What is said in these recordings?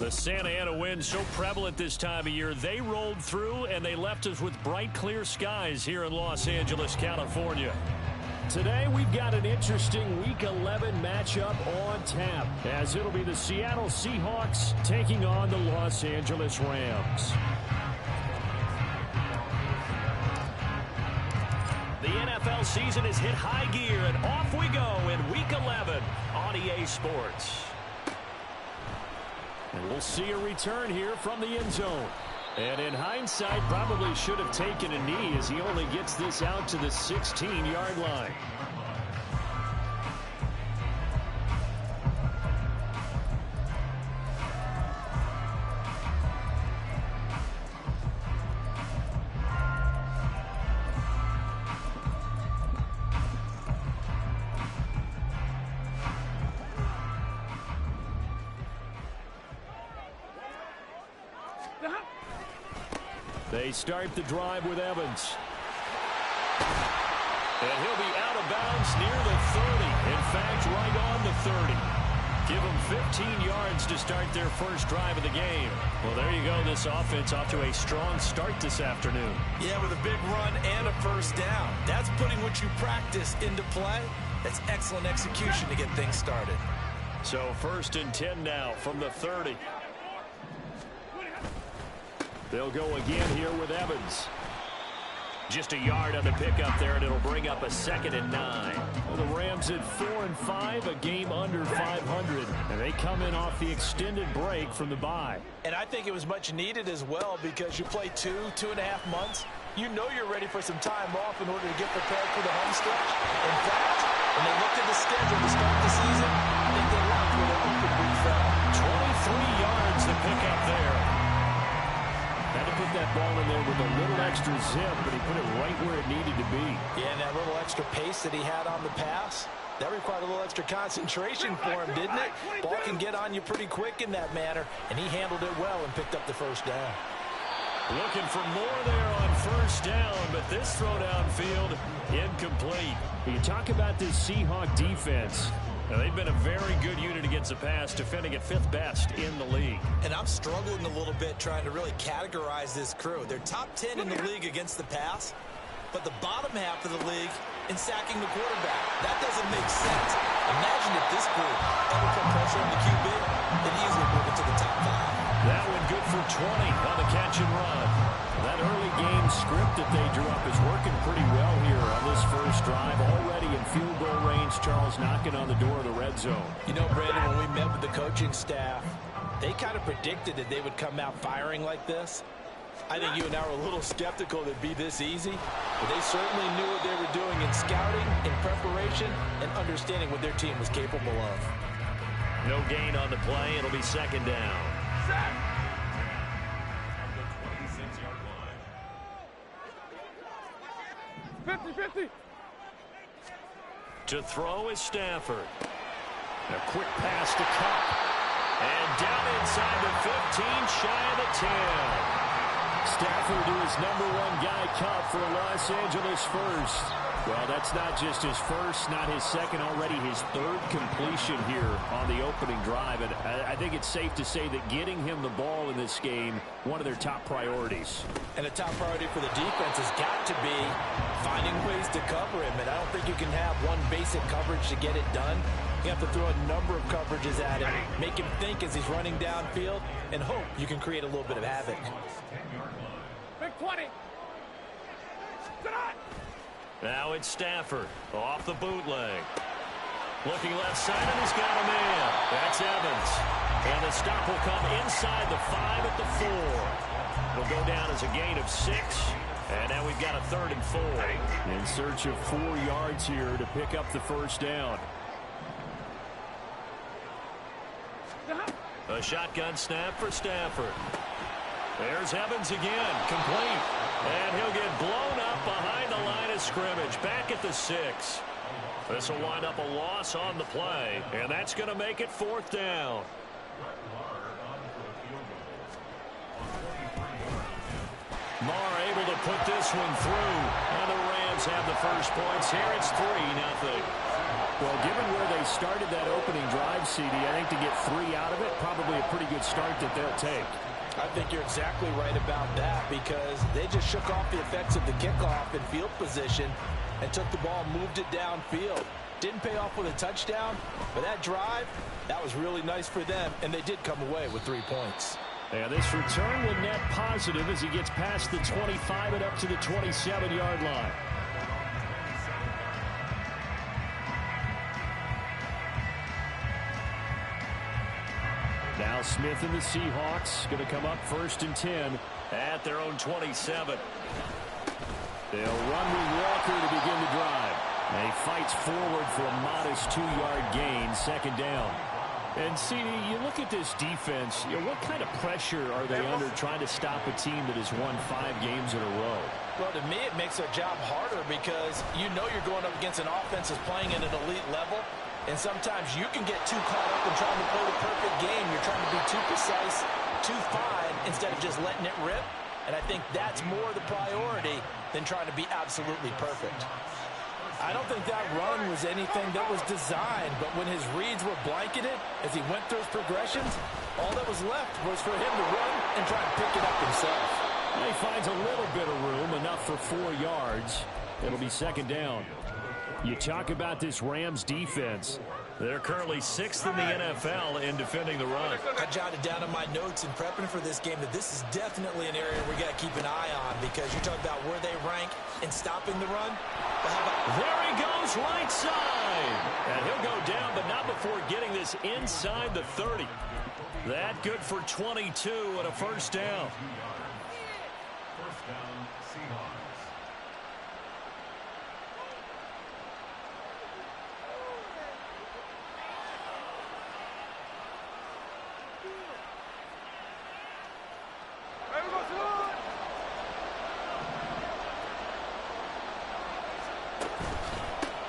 The Santa Ana wind so prevalent this time of year, they rolled through and they left us with bright, clear skies here in Los Angeles, California. Today, we've got an interesting Week 11 matchup on tap, as it'll be the Seattle Seahawks taking on the Los Angeles Rams. The NFL season has hit high gear, and off we go in Week 11 on EA Sports. And we'll see a return here from the end zone. And in hindsight, probably should have taken a knee as he only gets this out to the 16-yard line. They start the drive with Evans. And he'll be out of bounds near the 30. In fact, right on the 30. Give them 15 yards to start their first drive of the game. Well, there you go. This offense off to a strong start this afternoon. Yeah, with a big run and a first down. That's putting what you practice into play. That's excellent execution to get things started. So 1st and 10 now from the 30. They'll go again here with Evans. Just a yard on the pickup there, and it'll bring up a 2nd and 9. Well, the Rams at 4-5, a game under 500, and they come in off the extended break from the bye. And I think it was much needed as well, because you play 2.5 months. You know you're ready for some time off in order to get prepared for the home stretch. In fact, when they looked at the schedule to start the season, I think they liked where their open week fell. 23 yards to pick up there. Had to put that ball in there with a little extra zip, but he put it right where it needed to be. Yeah, and that little extra pace that he had on the pass, that required a little extra concentration for him, didn't it? Ball can get on you pretty quick in that manner, and he handled it well and picked up the first down. Looking for more there on first down, but this throw downfield incomplete. You talk about this Seahawk defense. Now, they've been a very good unit against the pass, defending at 5th best in the league. And I'm struggling a little bit trying to really categorize this crew. They're top 10 in the league against the pass, but the bottom half of the league in sacking the quarterback. That doesn't make sense. Imagine if this group ever put pressure on the QB, they'd easily move it to the top 5. That one good for 20 on the catch and run. That early game script that they drew up is working pretty well here on this first drive. Already in field goal range, Charles knocking on the door of the red zone. You know, Brandon, when we met with the coaching staff, they kind of predicted that they would come out firing like this. I think you and I were a little skeptical that it'd be this easy, but they certainly knew what they were doing in scouting, in preparation, and understanding what their team was capable of. No gain on the play. It'll be 2nd down. 50-50. To throw is Stafford. A quick pass to Cup. And down inside the 15, shy of the 10. Stafford, who is #1 guy, Cup for Los Angeles first. Well, that's not just his first, not his second, already his 3rd completion here on the opening drive. And I think it's safe to say that getting him the ball in this game, one of their top priorities. And the top priority for the defense has got to be finding ways to cover him. And I don't think you can have one basic coverage to get it done. You have to throw a number of coverages at him, make him think as he's running downfield, and hope you can create a little bit of havoc. Big 20. Now it's Stafford off the bootleg. Looking left side, and he's got a man. That's Evans. And the stop will come inside the 5 at the 4. It'll go down as a gain of 6. And now we've got a 3rd and 4. In search of 4 yards here to pick up the first down. A shotgun snap for Stafford. There's Evans again, complete. And he'll get blown up behind the line of scrimmage, back at the 6. This will wind up a loss on the play, and that's going to make it 4th down. Marr able to put this one through, and the Rams have the first points here. It's 3-0. Well, given where they started that opening drive, CD, I think to get 3 out of it, probably a pretty good start that they'll take. I think you're exactly right about that because they just shook off the effects of the kickoff and field position and took the ball and moved it downfield. Didn't pay off with a touchdown, but that drive, that was really nice for them, and they did come away with 3 points. And this return will net positive as he gets past the 25 and up to the 27-yard line. Now Smith and the Seahawks going to come up 1st and 10 at their own 27. They'll run with Walker to begin the drive. And he fights forward for a modest 2-yard gain, 2nd down. And, CD, you look at this defense, what kind of pressure are they under trying to stop a team that has won 5 games in a row? Well, to me, it makes their job harder because you know you're going up against an offense that's playing at an elite level. And sometimes you can get too caught up in trying to play the perfect game. You're trying to be too precise, too fine, instead of just letting it rip. And I think that's more the priority than trying to be absolutely perfect. I don't think that run was anything that was designed, but when his reads were blanketed as he went through his progressions, all that was left was for him to run and try and pick it up himself. Well, he finds a little bit of room, enough for 4 yards. It'll be 2nd down. You talk about this Rams defense. They're currently 6th in the NFL in defending the run. I jotted down in my notes in prepping for this game that this is definitely an area we got to keep an eye on because you talk about where they rank in stopping the run. Well, how about there he goes, right side. And he'll go down, but not before getting this inside the 30. That good for 22 and a 1st down. First down, Seahawks.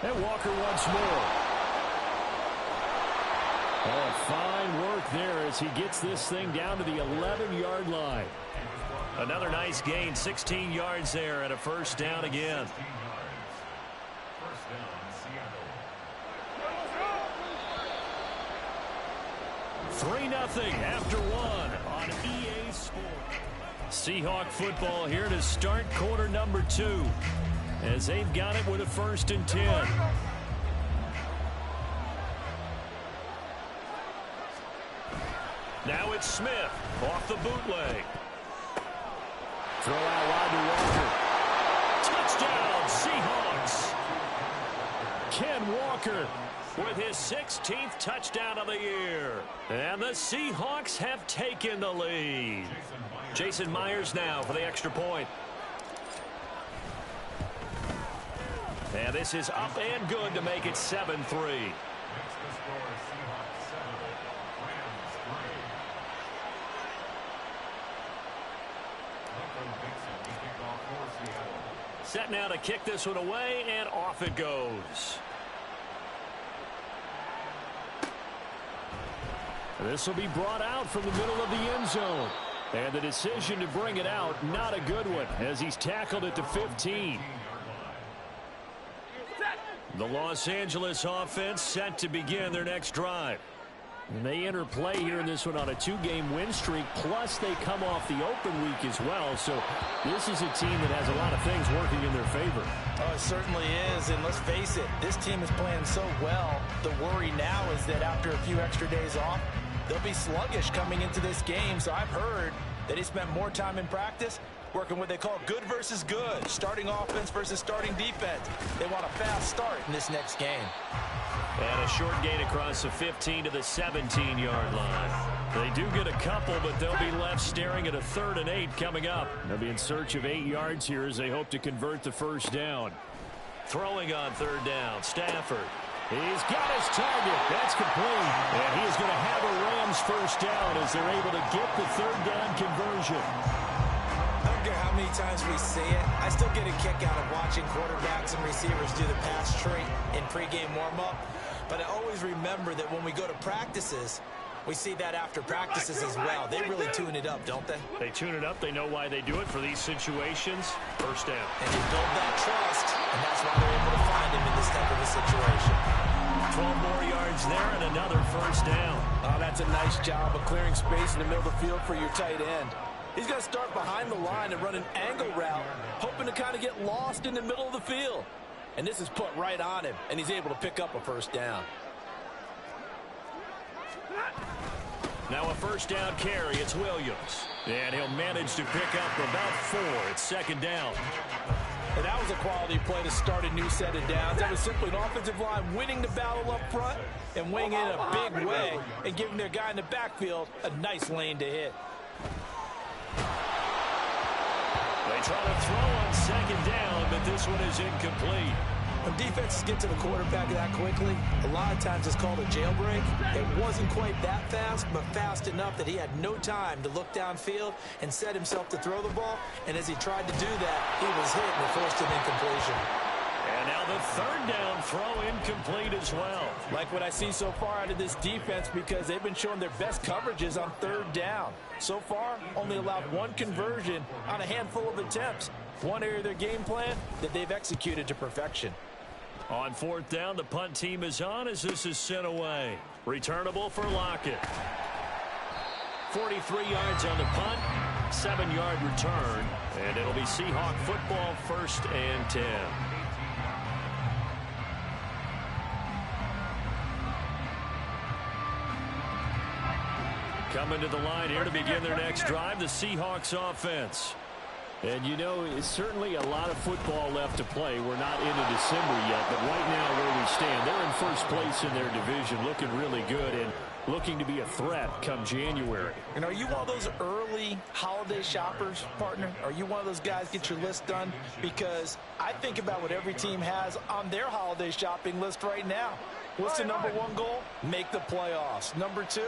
And Walker once more. Oh, fine work there as he gets this thing down to the 11-yard line. Another nice gain, 16 yards there and a 1st down again. 3-0 after 1 on EA Sports. Seahawk football here to start quarter number 2. As they've got it with a 1st and 10. Now it's Smith off the bootleg. Throw out wide to Walker. Touchdown, Seahawks. Ken Walker with his 16th touchdown of the year. And the Seahawks have taken the lead. Jason Myers now for the extra point. And this is up and good to make it 7-3. Set now to kick this one away, and off it goes. This will be brought out from the middle of the end zone. And the decision to bring it out, not a good one, as he's tackled at the 15. The Los Angeles offense set to begin their next drive. And they enter play here in this one on a 2-game win streak, plus they come off the open week as well. So this is a team that has a lot of things working in their favor. Oh, it certainly is, and let's face it, this team is playing so well. The worry now is that after a few extra days off, they'll be sluggish coming into this game. So I've heard that he spent more time in practice working what they call good versus good, starting offense versus starting defense. They want a fast start in this next game. And a short gain across the 15 to the 17-yard line. They do get a couple, but they'll be left staring at a 3rd and 8 coming up. They'll be in search of 8 yards here as they hope to convert the 1st down. Throwing on 3rd down, Stafford. He's got his target. That's complete. And he is going to have a Rams 1st down as they're able to get the 3rd down conversion. I don't care how many times we see it. I still get a kick out of watching quarterbacks and receivers do the pass tree in pregame warm-up. But I always remember that when we go to practices, we see that after practices as well. They really tune it up, don't they? They tune it up. They know why they do it for these situations. 1st down. And they build that trust, and that's why they're able to find him in this type of a situation. 12 more yards there and another first down. Oh, that's a nice job of clearing space in the middle of the field for your tight end. He's going to start behind the line and run an angle route, hoping to kind of get lost in the middle of the field. And this is put right on him, and he's able to pick up a first down. Now a first down carry. It's Williams. And he'll manage to pick up about 4. It's second down. And that was a quality play to start a new set of downs. That was simply an offensive line winning the battle up front and winning it in a big way and giving their guy in the backfield a nice lane to hit. They try to throw on second down, but this one is incomplete. When defenses get to the quarterback that quickly, a lot of times it's called a jailbreak. It wasn't quite that fast, but fast enough that he had no time to look downfield and set himself to throw the ball. And as he tried to do that, he was hit and forced an incompletion. And now the third down throw incomplete as well. Like what I see so far out of this defense, because they've been showing their best coverages on third down. So far, only allowed 1 conversion on a handful of attempts. One area of their game plan that they've executed to perfection. On fourth down, the punt team is on as this is sent away. Returnable for Lockett. 43 yards on the punt, 7-yard return, and it'll be Seahawk football, 1st and 10. Coming to the line here to begin their next drive, the Seahawks offense. And, you know, it's certainly a lot of football left to play. We're not into December yet, but right now where we stand, they're in first place in their division, looking really good and looking to be a threat come January. And are you one of those early holiday shoppers, partner? Are you one of those guys get your list done? Because I think about what every team has on their holiday shopping list right now. What's the number 1 goal? Make the playoffs. Number 2,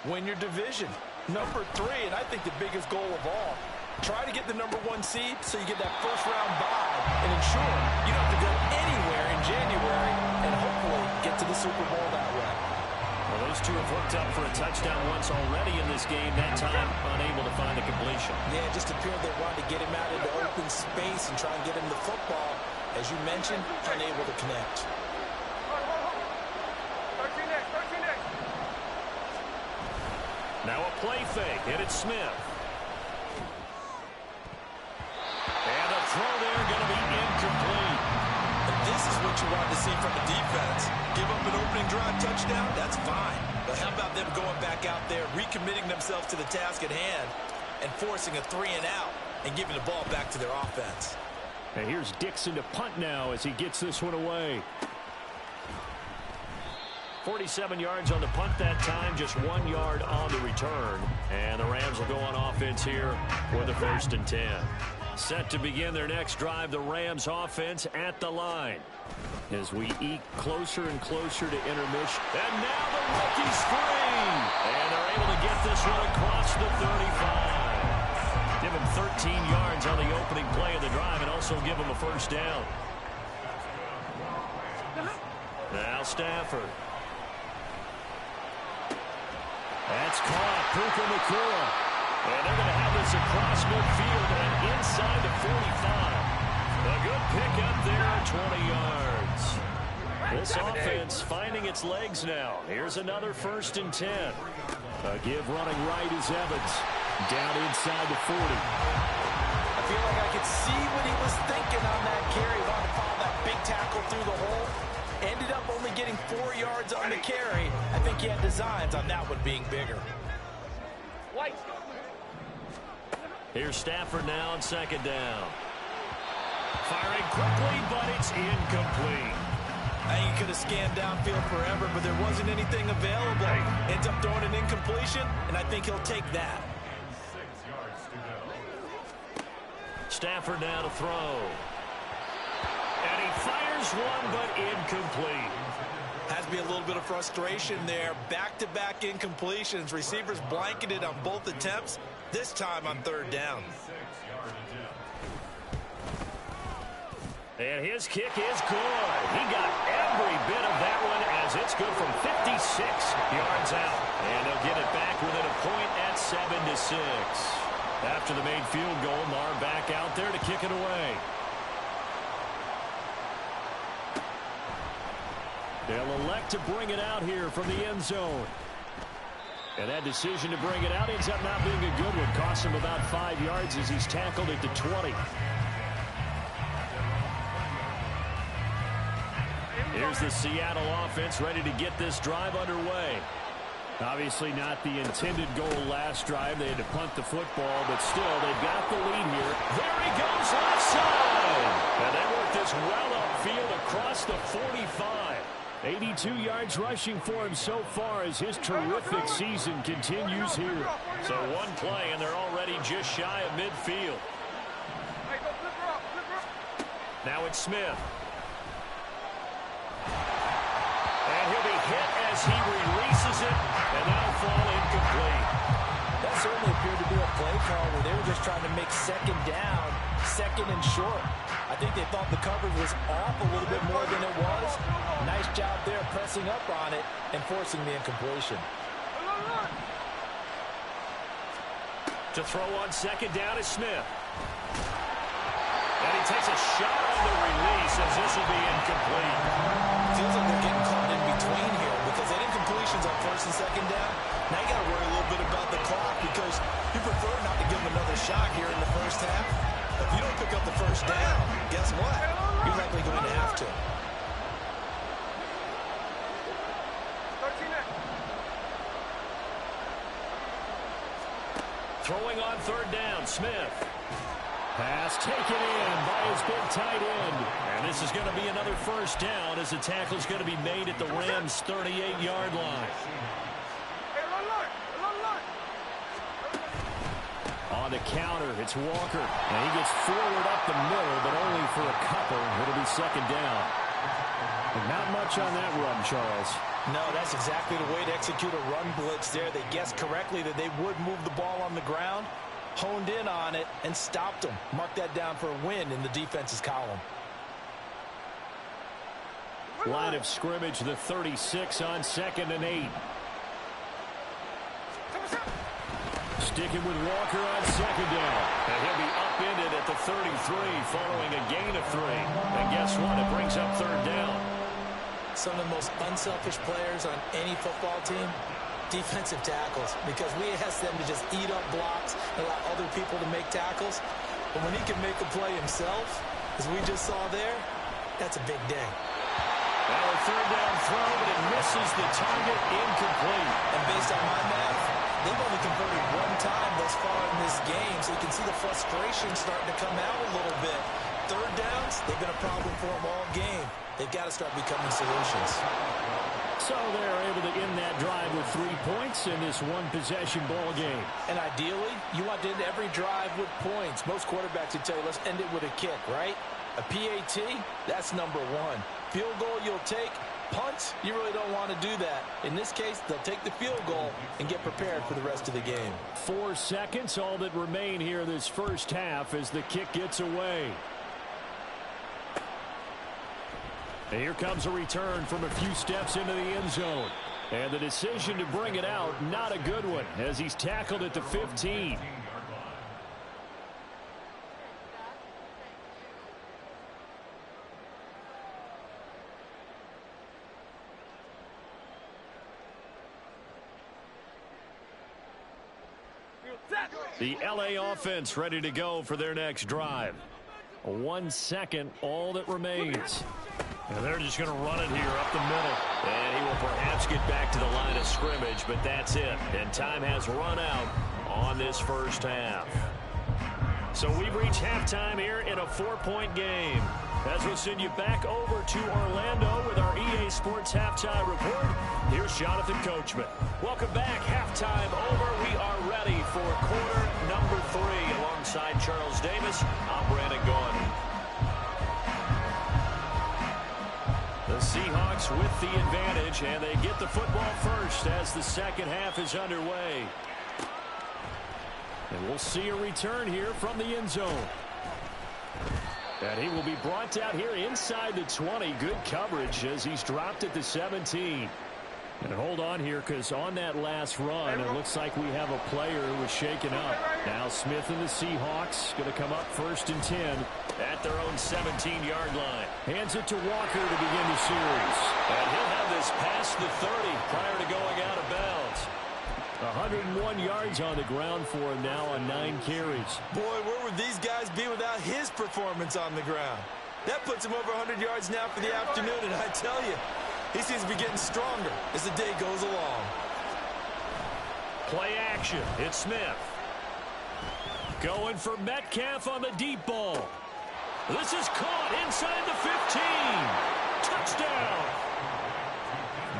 win your division. Number 3, and I think the biggest goal of all, try to get the number 1 seed so you get that first-round bye and ensure you don't have to go anywhere in January and hopefully get to the Super Bowl that way. Well, those two have hooked up for a touchdown once already in this game, that time unable to find the completion. Yeah, it just appeared they wanted to get him out into open space and try and get him the football. As you mentioned, unable to connect. Now a play fake, and it's Smith. And a throw there going to be incomplete. And this is what you want to see from the defense. Give up an opening drive touchdown, that's fine. But how about them going back out there, recommitting themselves to the task at hand, and forcing a 3-and-out and giving the ball back to their offense. And here's Dixon to punt now as he gets this one away. 47 yards on the punt that time, just 1 yard on the return. And the Rams will go on offense here with a 1st and 10. Set to begin their next drive, the Rams offense at the line. As we eke closer and closer to intermission. And now the rookie screen. And they're able to get this one across the 35. Give him 13 yards on the opening play of the drive and also give him a first down. Now Stafford. That's caught. Puka Nacua. And they're going to have this across midfield and inside the 45. A good pickup there, 20 yards. This offense finding its legs now. Here's another 1st and 10. A give running right is Evans. Down inside the 40. I feel like I could see what he was thinking on that carry. He wanted to follow that big tackle through the hole. Ended up only getting 4 yards on the carry. I think he had designs on that one being bigger. Here's Stafford now on 2nd down. Firing quickly, but it's incomplete. I think he could have scanned downfield forever, but there wasn't anything available. Ends up throwing an incompletion, and I think he'll take that. 6 yards to go. Stafford now to throw. And he fires one, but incomplete. Has to be a little bit of frustration there. Back-to-back incompletions. Receivers blanketed on both attempts, this time on 3rd down. 6-yard attempt. And his kick is good. He got every bit of that one as it's good from 56 yards out. And they'll get it back within a point at 7-6. After the made field goal, Marr back out there to kick it away. They'll elect to bring it out here from the end zone. And that decision to bring it out ends up not being a good one. Costs him about 5 yards as he's tackled at the 20. Here's the Seattle offense ready to get this drive underway. Obviously not the intended goal last drive. They had to punt the football, but still, they've got the lead here. There he goes left side. And they work this well upfield across the 45. 82 yards rushing for him so far as his terrific season continues here. So one play, and they're already just shy of midfield. Now it's Smith. And he'll be hit as he releases it, and that'll fall incomplete. That certainly appeared to be a play call where they were just trying to make second down, second and short. I think they thought the coverage was off a little bit more than it was. Nice job there pressing up on it and forcing the incompletion. To throw on second down is Smith. And he takes a shot on the release as this will be incomplete. Feels like they're getting caught in between here because they didn't completions on first and second down. Now you got to worry a little bit about the clock because you prefer not to give them another shot here in the first half. If you don't pick up the first down, guess what? You're likely going to have to. Throwing on third down, Smith. Pass taken in by his big tight end. And this is going to be another first down as the tackle is going to be made at the Rams' 38-yard line. On the counter, it's Walker. And he gets forward up the middle, but only for a couple. It'll be second down. And not much on that run, Charles. No, that's exactly the way to execute a run blitz there. They guessed correctly that they would move the ball on the ground, honed in on it, and stopped them. Mark that down for a win in the defense's column. Line of scrimmage, the 36 on 2nd and 8. Sticking with Walker on second down. And he'll be upended at the 33 following a gain of 3. And guess what? It brings up third down. Some of the most unselfish players on any football team, defensive tackles, because we ask them to just eat up blocks and allow other people to make tackles. But when he can make a play himself, as we just saw there, that's a big day. Now a third down throw, but it misses the target, incomplete. And based on my math, they've only converted one time thus far in this game, so you can see the frustration starting to come out a little bit. Third downs, they've been a problem for them all game. They've got to start becoming solutions. So they're able to end that drive with 3 points in this one-possession ball game. And ideally, you want to end every drive with points. Most quarterbacks would tell you, let's end it with a kick, right? A PAT, that's number 1. Field goal you'll take. Punts, you really don't want to do that. In this case, they'll take the field goal and get prepared for the rest of the game. 4 seconds, all that remain here this first half as the kick gets away. And here comes a return from a few steps into the end zone. And the decision to bring it out, not a good one, as he's tackled at the 15. The LA offense ready to go for their next drive. 1 second, all that remains. And they're just going to run it here up the middle. And he will perhaps get back to the line of scrimmage, but that's it. And time has run out on this first half. So we've reached halftime here in a 4-point game. As we'll send you back over to Orlando with our EA Sports Halftime Report, here's Jonathan Coachman. Welcome back. Halftime over. We are ready for quarter number 3. Alongside Charles Davis, I'm Brandon Gaudin. The Seahawks with the advantage, and they get the football first as the second half is underway. And we'll see a return here from the end zone. And he will be brought out here inside the 20. Good coverage as he's dropped at the 17. And hold on here, because on that last run, it looks like we have a player who was shaken up. Now Smith and the Seahawks going to come up 1st and 10 at their own 17-yard line. Hands it to Walker to begin the series. And he'll have this past the 30 prior to going out of bounds. 101 yards on the ground for him now on 9 carries. Boy, where would these guys be without his performance on the ground? That puts him over 100 yards now for the afternoon, and I tell you, he seems to be getting stronger as the day goes along. Play action. It's Smith. Going for Metcalf on the deep ball. This is caught inside the 15. Touchdown.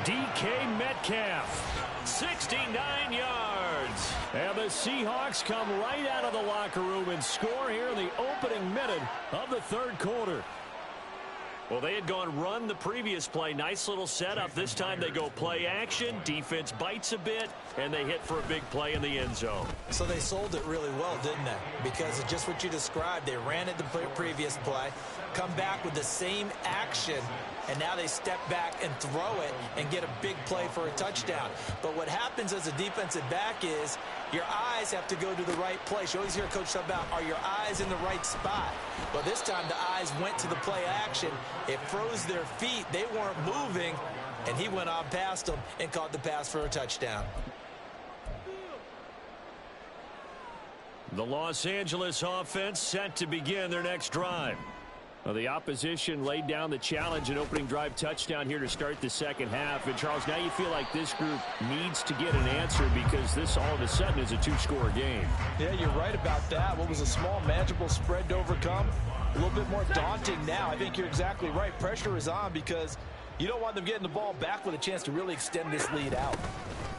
DK Metcalf. 69 yards. And the Seahawks come right out of the locker room and score here in the opening minute of the 3rd quarter. Well, they had gone run the previous play. Nice little setup. This time they go play action. Defense bites a bit, and they hit for a big play in the end zone. So they sold it really well, didn't they? Because of just what you described. They ran it the previous play, come back with the same action, and now they step back and throw it and get a big play for a touchdown. But what happens as a defensive back is your eyes have to go to the right place. You always hear a coach talk about, are your eyes in the right spot? Well, this time the eyes went to the play action. It froze their feet. They weren't moving, and he went on past them and caught the pass for a touchdown. The Los Angeles offense set to begin their next drive. Well, the opposition laid down the challenge and opening drive touchdown here to start the second half. And, Charles, now you feel like this group needs to get an answer because this all of a sudden is a 2-score game. Yeah, you're right about that. What was a small, manageable spread to overcome, a little bit more daunting now. I think you're exactly right. Pressure is on because you don't want them getting the ball back with a chance to really extend this lead out.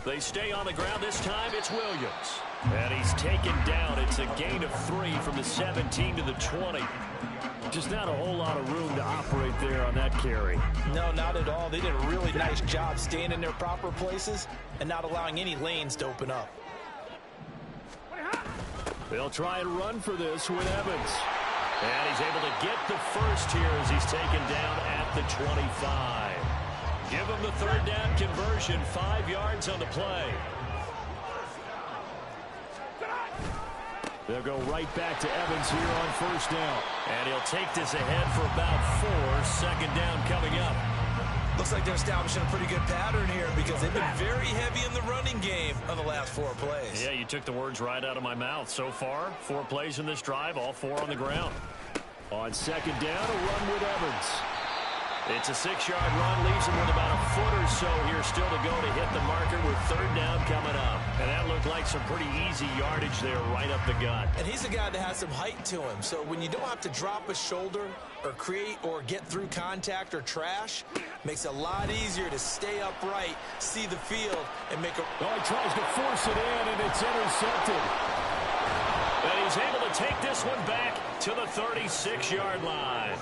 They stay on the ground. This time it's Williams. And he's taken down. It's a gain of 3 from the 17 to the 20. Just not a whole lot of room to operate there on that carry. No, not at all. They did a really nice job staying in their proper places and not allowing any lanes to open up. They'll try and run for this with Evans. And he's able to get the first here as he's taken down at the 25. Give him the 3rd down conversion, 5 yards on the play. They'll go right back to Evans here on 1st down. And he'll take this ahead for about 4. 2nd down coming up. Looks like they're establishing a pretty good pattern here because they've been very heavy in the running game on the last 4 plays. Yeah, you took the words right out of my mouth. So far, 4 plays in this drive, all 4 on the ground. On 2nd down, a run with Evans. It's a 6-yard run, leaves him with about a foot or so here still to go to hit the marker with 3rd down coming up. And that looked like some pretty easy yardage there right up the gut. And he's a guy that has some height to him, so when you don't have to drop a shoulder or create or get through contact or trash, makes it a lot easier to stay upright, see the field, and make a... Oh, he tries to force it in, and it's intercepted. And he's able to take this one back to the 36-yard line.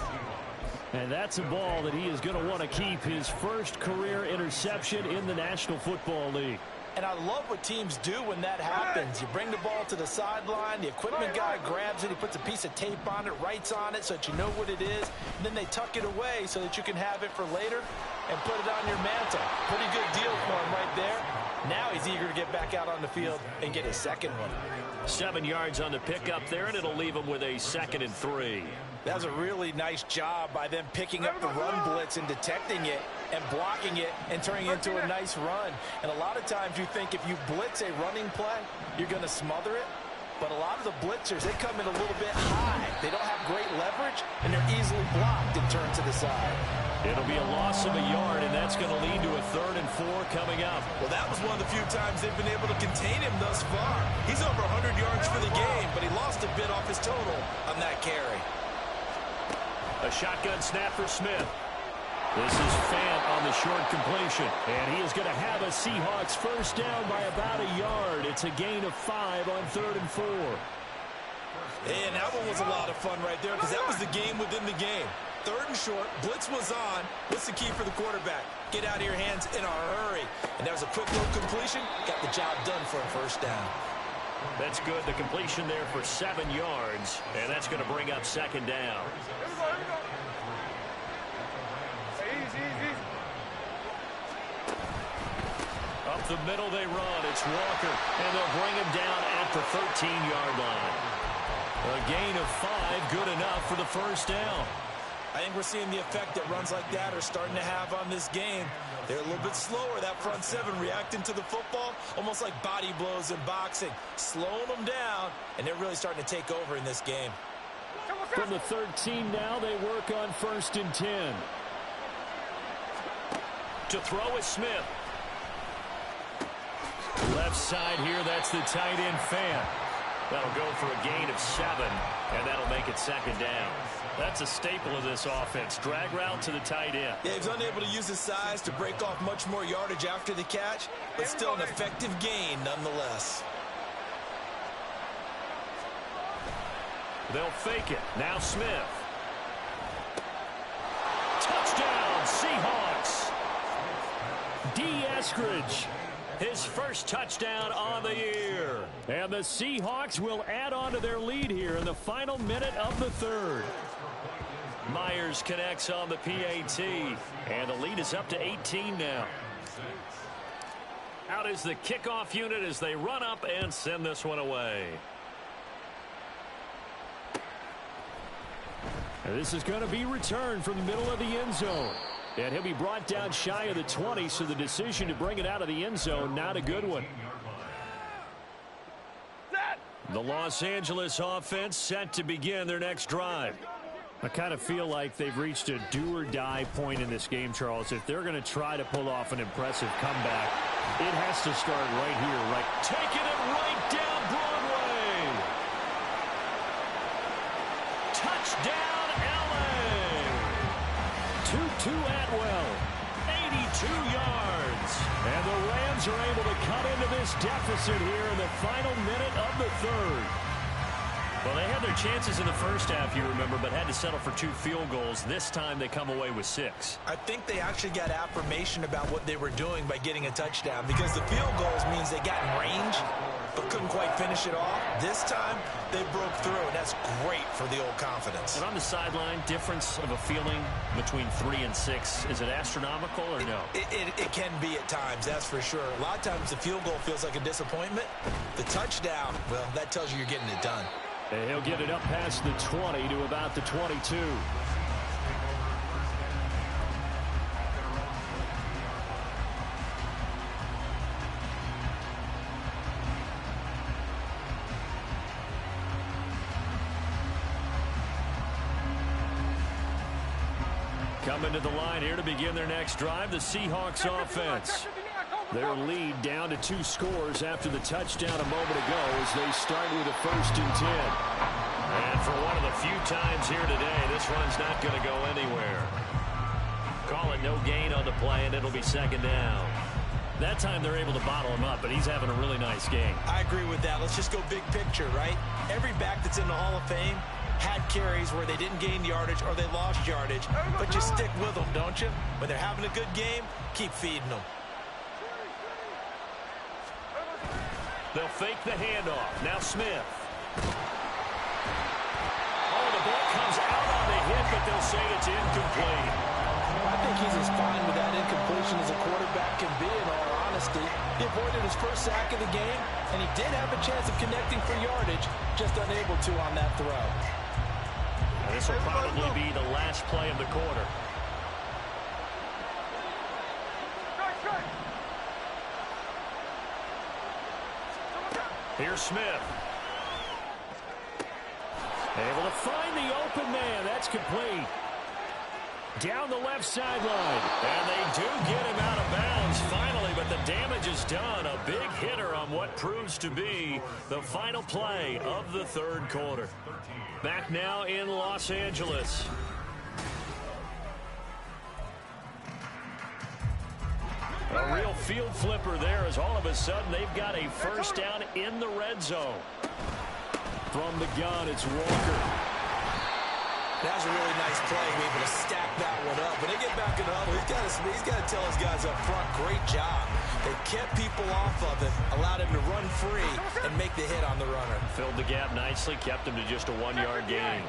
And that's a ball that he is going to want to keep, his first career interception in the National Football League. And I love what teams do when that happens. You bring the ball to the sideline, the equipment guy grabs it, he puts a piece of tape on it, writes on it so that you know what it is, and then they tuck it away so that you can have it for later and put it on your mantle. Pretty good deal for him right there. Now he's eager to get back out on the field and get his 2nd one. 7 yards on the pickup there, and it'll leave him with a 2nd and 3. That was a really nice job by them picking up the run blitz and detecting it and blocking it and turning it into a nice run. And a lot of times you think if you blitz a running play, you're going to smother it. But a lot of the blitzers, they come in a little bit high. They don't have great leverage, and they're easily blocked and turned to the side. It'll be a loss of a yard, and that's going to lead to a 3rd and 4 coming up. Well, that was one of the few times they've been able to contain him thus far. He's over 100 yards for the game, but he lost a bit off his total on that carry. A shotgun snap for Smith. This is Fant on the short completion. And he is going to have a Seahawks 1st down by about a yard. It's a gain of 5 on 3rd and 4. And that one was a lot of fun right there because that was the game within the game. 3rd and short, blitz was on. What's the key for the quarterback? Get out of your hands in a hurry. And that was a quick little completion. Got the job done for a 1st down. That's good. The completion there for 7 yards. And that's going to bring up 2nd down. the middle they run. It's Walker, and they'll bring him down at the 13-yard line. A gain of 5, good enough for the first down. I think we're seeing the effect that runs like that are starting to have on this game. They're a little bit slower, that front seven, reacting to the football, almost like body blows in boxing, slowing them down, and they're really starting to take over in this game. From the 13 now, they work on 1st and 10. To throw is Smith. Left side here, that's the tight end Fan. That'll go for a gain of 7, and that'll make it 2nd down. That's a staple of this offense. Drag route to the tight end. Yeah, he's unable to use his size to break off much more yardage after the catch, but still an effective gain nonetheless. They'll fake it. Now Smith. Touchdown, Seahawks. D. Eskridge, his first touchdown on the year. And the Seahawks will add on to their lead here in the final minute of the 3rd. Myers connects on the PAT, and the lead is up to 18 now. Out is the kickoff unit as they run up and send this one away. And this is going to be returned from the middle of the end zone. And he'll be brought down shy of the 20, so the decision to bring it out of the end zone, not a good one. The Los Angeles offense set to begin their next drive. I kind of feel like they've reached a do-or-die point in this game, Charles. If they're going to try to pull off an impressive comeback, it has to start right here, right? Taking it right down Broadway. Touchdown, L.A. Tutu Atwell, 82 yards. And the Rams are able to cut into this deficit here in the final minute of the 3rd. Well, they had their chances in the first half, you remember, but had to settle for 2 field goals. This time they come away with 6. I think they actually got affirmation about what they were doing by getting a touchdown, because the field goals means they got in range but couldn't quite finish it off. This time they broke through, and that's great for the old confidence. And on the sideline, difference of a feeling between 3 and 6, is it astronomical or no? It can be at times, that's for sure. A lot of times the field goal feels like a disappointment. The touchdown, well, that tells you you're getting it done. And he'll get it up past the 20 to about the 22. Coming to the line here to begin their next drive, the Seahawks offense. Their lead down to 2 scores after the touchdown a moment ago as they start with a 1st and 10. And for one of the few times here today, this run's not going to go anywhere. Call it no gain on the play, and it'll be 2nd down. That time they're able to bottle him up, but he's having a really nice game. I agree with that. Let's just go big picture, right? Every back that's in the Hall of Fame had carries where they didn't gain yardage or they lost yardage, but you stick with them, don't you? When they're having a good game, keep feeding them. They'll fake the handoff. Now Smith. Oh, the ball comes out on the hit, but they'll say it's incomplete. I think he's as fine with that incompletion as a quarterback can be, in all honesty. He avoided his first sack of the game, and he did have a chance of connecting for yardage, just unable to on that throw. And this will probably be the last play of the quarter. Here's Smith. Able to find the open man. That's complete. Down the left sideline. And they do get him out of bounds finally, but the damage is done. A big hitter on what proves to be the final play of the 3rd quarter. Back now in Los Angeles. A real field flipper there as all of a sudden they've got a 1st down in the red zone. From the gun, it's Walker. That was a really nice play, be able to stack that one up. When they get back in the huddle, he's got to tell his guys up front, great job. They kept people off of him, allowed him to run free and make the hit on the runner. Filled the gap nicely, kept him to just a 1-yard gain.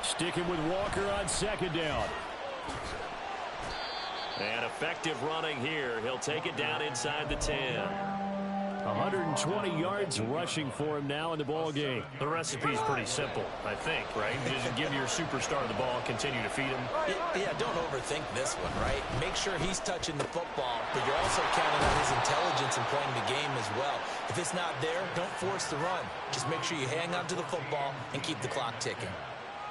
Sticking with Walker on 2nd down. And effective running here. He'll take it down inside the 10. 120 yards rushing for him now in the ball game. The recipe's pretty simple, I think, right? Just give your superstar the ball, continue to feed him. Yeah, don't overthink this one, right? Make sure he's touching the football, but you're also counting on his intelligence in playing the game as well. If it's not there, don't force the run. Just make sure you hang on to the football and keep the clock ticking.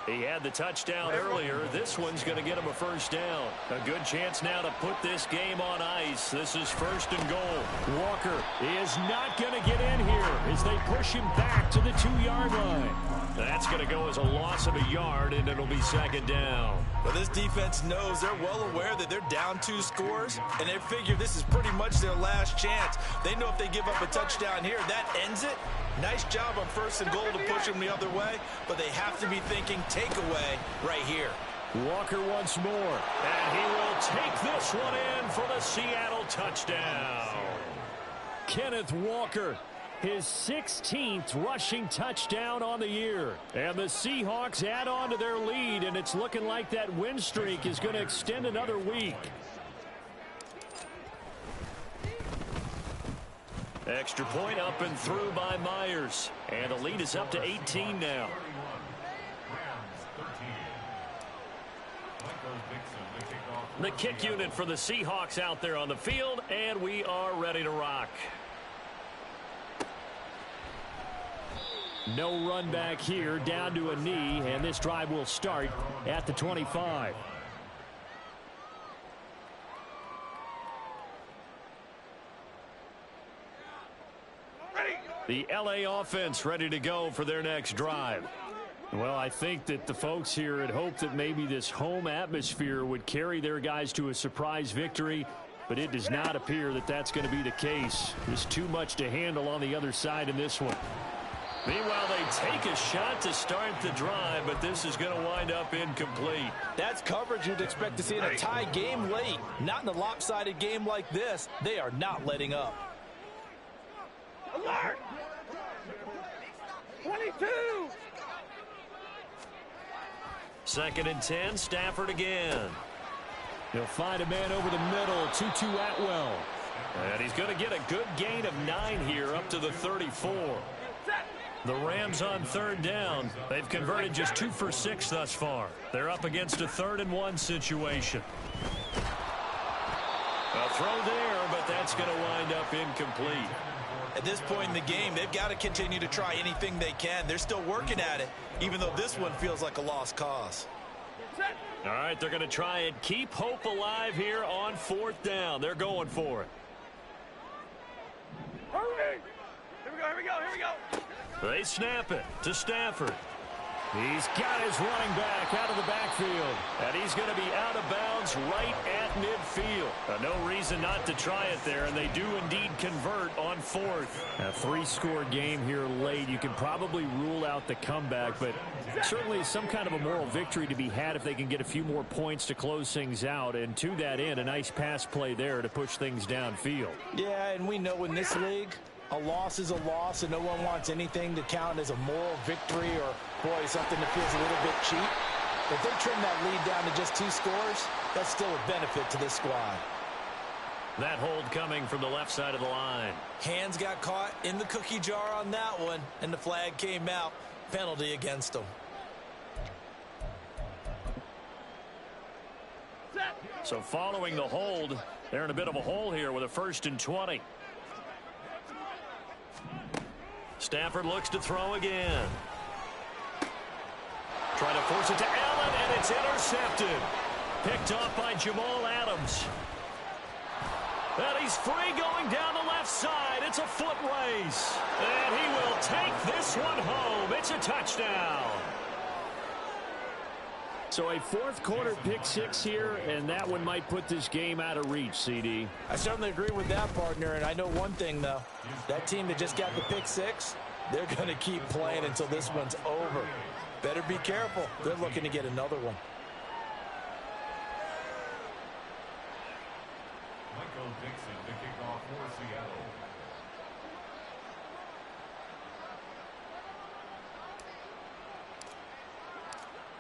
He had the touchdown earlier. This one's going to get him a first down. A good chance now to put this game on ice. This is 1st and goal. Walker is not going to get in here as they push him back to the 2-yard line. That's going to go as a loss of a yard, and it'll be 2nd down. Well, this defense knows, they're well aware that they're down 2 scores, and they figure this is pretty much their last chance. They know if they give up a touchdown here, that ends it. Nice job on 1st and goal to push them the other way, but they have to be thinking takeaway right here. Walker once more. And he will take this one in for the Seattle touchdown. Kenneth Walker, his 16th rushing touchdown on the year. And the Seahawks add on to their lead, and it's looking like that win streak is going to extend another week. Extra point up and through by Myers. And the lead is up to 18 now. The kick unit for the Seahawks out there on the field, and we are ready to rock. No run back here, down to a knee, and this drive will start at the 25. The LA offense ready to go for their next drive. Well, I think that the folks here had hoped that maybe this home atmosphere would carry their guys to a surprise victory, but it does not appear that that's going to be the case. There's too much to handle on the other side in this one. Meanwhile, they take a shot to start the drive, but this is going to wind up incomplete. That's coverage you'd expect to see in a tie game late. Not in a lopsided game like this. They are not letting up. Alert! 22! 2nd and 10, Stafford again. He'll find a man over the middle, 2-2 Atwell. And he's going to get a good gain of 9 here up to the 34. The Rams on 3rd down. They've converted just 2 for 6 thus far. They're up against a 3rd and 1 situation. A throw there, but that's going to wind up incomplete. At this point in the game, they've got to continue to try anything they can. They're still working at it, even though this one feels like a lost cause. All right, they're going to try and keep hope alive here on 4th down. They're going for it. Hurry! Here we go, here we go, here we go! They snap it to Stafford. He's got his running back out of the backfield. And he's going to be out of bounds right at midfield. No reason not to try it there, and they do indeed convert on 4th. A 3-score game here late. You can probably rule out the comeback, but certainly some kind of a moral victory to be had if they can get a few more points to close things out. And to that end, a nice pass play there to push things downfield. Yeah, and we know in this league, a loss is a loss, and no one wants anything to count as a moral victory or, boy, something that feels a little bit cheap. If they trim that lead down to just 2 scores, that's still a benefit to this squad. That hold coming from the left side of the line. Hands got caught in the cookie jar on that one, and the flag came out. Penalty against them. So following the hold, they're in a bit of a hole here with a 1st and 20. Stafford looks to throw again. Trying to force it to Allen, and it's intercepted. Picked off by Jamal Adams. And he's free going down the left side. It's a foot race. And he will take this one home. It's a touchdown. So a 4th quarter pick 6 here, and that one might put this game out of reach, CD. I certainly agree with that, partner, and I know one thing, though. That team that just got the pick 6, they're going to keep playing until this one's over. Better be careful. They're looking to get another one. Michael Dixon to kick off for Seattle.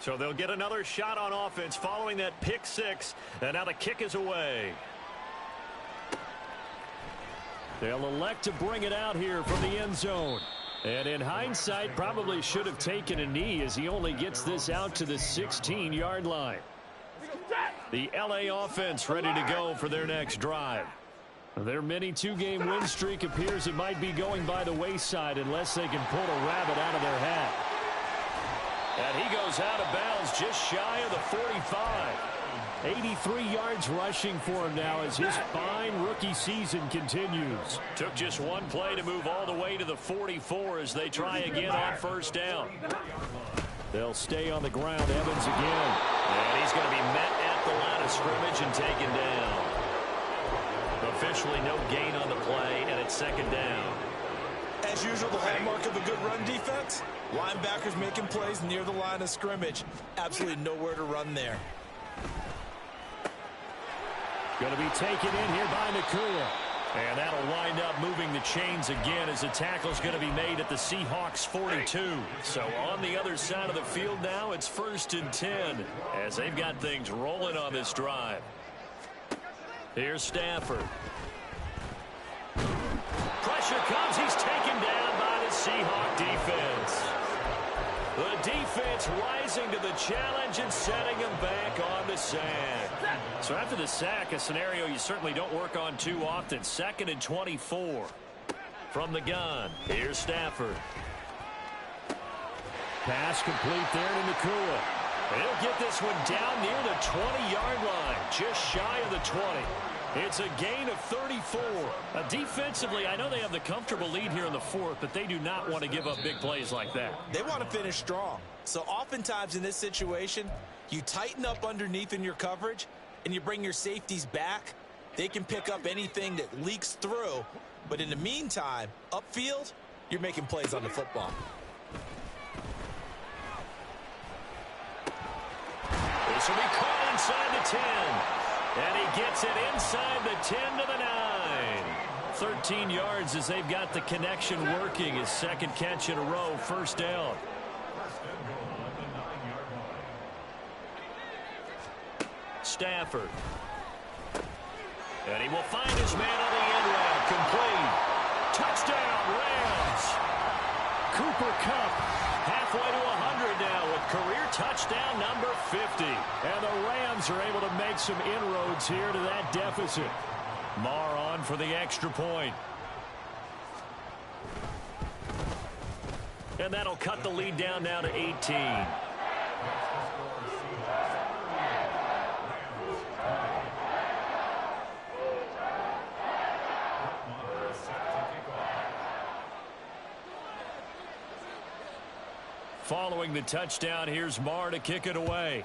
So they'll get another shot on offense following that pick six. And now the kick is away. They'll elect to bring it out here from the end zone. And in hindsight, probably should have taken a knee as he only gets this out to the 16-yard line. The LA offense ready to go for their next drive. Their mini two-game win streak appears it might be going by the wayside unless they can pull a rabbit out of their hat. And he goes out of bounds just shy of the 45. 83 yards rushing for him now as his fine rookie season continues. Took just one play to move all the way to the 44 as they try again on first down. They'll stay on the ground. Evans again. And he's going to be met at the line of scrimmage and taken down. Officially no gain on the play, and it's second down. As usual, the hallmark of a good run defense, linebackers making plays near the line of scrimmage. Absolutely nowhere to run there. Going to be taken in here by Nakua. And that'll wind up moving the chains again as the tackle's going to be made at the Seahawks 42. So on the other side of the field now, it's 1st and 10 as they've got things rolling on this drive. Here's Stafford. Pressure comes. He's taken down by the Seahawk defense. The defense rising to the challenge and setting him back on the sack. So after the sack, a scenario you certainly don't work on too often. 2nd and 24 from the gun. Here's Stafford. Pass complete there to Nakua. He'll get this one down near the 20-yard line, just shy of the 20. It's a gain of 34. Defensively, I know they have the comfortable lead here in the 4th, but they do not want to give up big plays like that. They want to finish strong. So oftentimes in this situation, you tighten up underneath in your coverage, and you bring your safeties back. They can pick up anything that leaks through. But in the meantime, upfield, you're making plays on the football. This will be caught inside the 10. And he gets it inside the 10 to the 9. 13 yards as they've got the connection working. His second catch in a row, first down. Stafford. And he will find his man on the end route. Complete. Touchdown, Rams. Cooper Kupp halfway to 100 now with career touchdown number 50. And the Rams are able to make some inroads here to that deficit. Marr on for the extra point. And that'll cut the lead down now to 18. Following the touchdown, here's Marr to kick it away.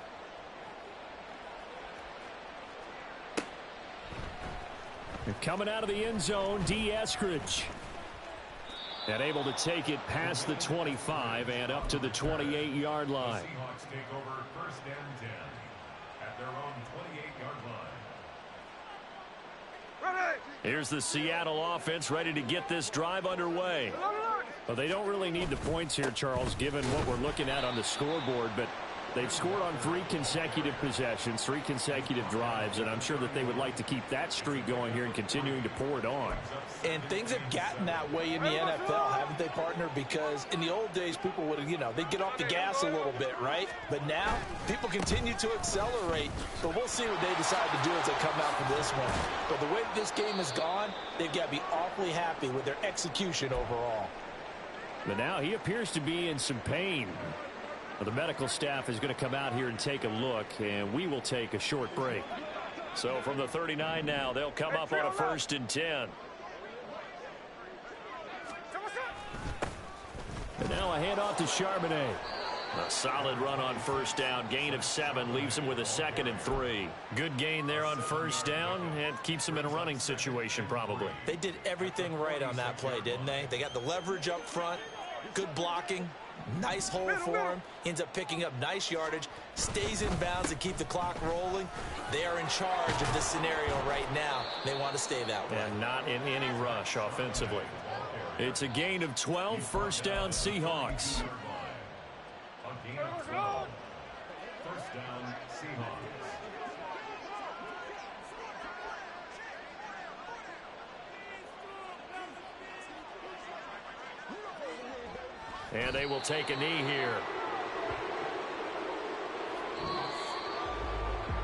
Coming out of the end zone, D. Eskridge. And able to take it past the 25 and up to the 28-yard line. Seahawks take over 1st and 10 at their own 28-yard line. Here's the Seattle offense ready to get this drive underway. Well, they don't really need the points here, Charles, given what we're looking at on the scoreboard, but they've scored on 3 consecutive possessions, 3 consecutive drives, and I'm sure that they would like to keep that streak going here and continuing to pour it on. And things have gotten that way in the NFL, haven't they, partner? Because in the old days, people would, they'd get off the gas a little bit, right? But now, people continue to accelerate. But we'll see what they decide to do as they come out for this one. But the way this game has gone, they've got to be awfully happy with their execution overall. But now he appears to be in some pain. The medical staff is going to come out here and take a look, and we will take a short break. So from the 39 now, they'll come up on a 1st and 10. And now a handoff to Charbonnet. A solid run on first down. Gain of 7 leaves him with a 2nd and 3. Good gain there on first down and keeps him in a running situation probably. They did everything right on that play, didn't they? They got the leverage up front, good blocking, nice hole for him. He ends up picking up nice yardage, stays in bounds and keep the clock rolling. They are in charge of this scenario right now. They want to stay that way. And not in any rush offensively. It's a gain of 12, first down Seahawks. down, Seahawks. And they will take a knee here.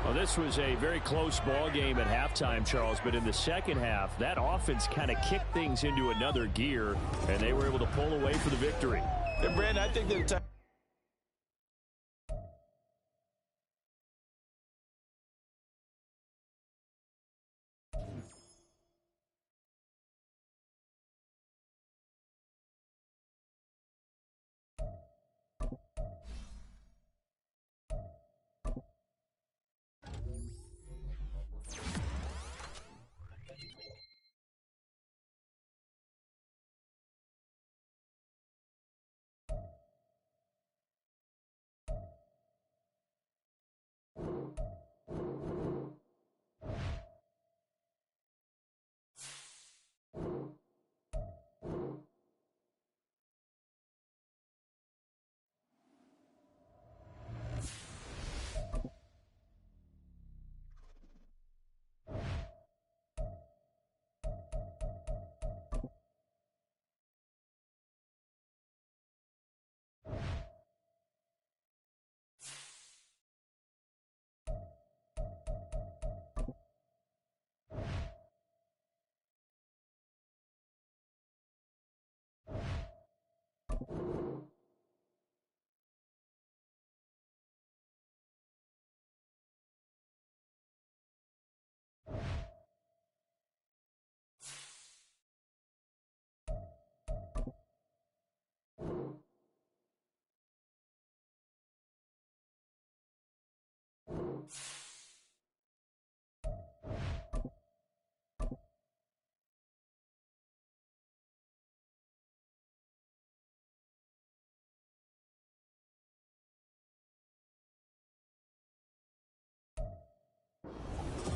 Well, this was a very close ball game at halftime, Charles, but in the second half, that offense kind of kicked things into another gear, and they were able to pull away for the victory. And Brandon, I think that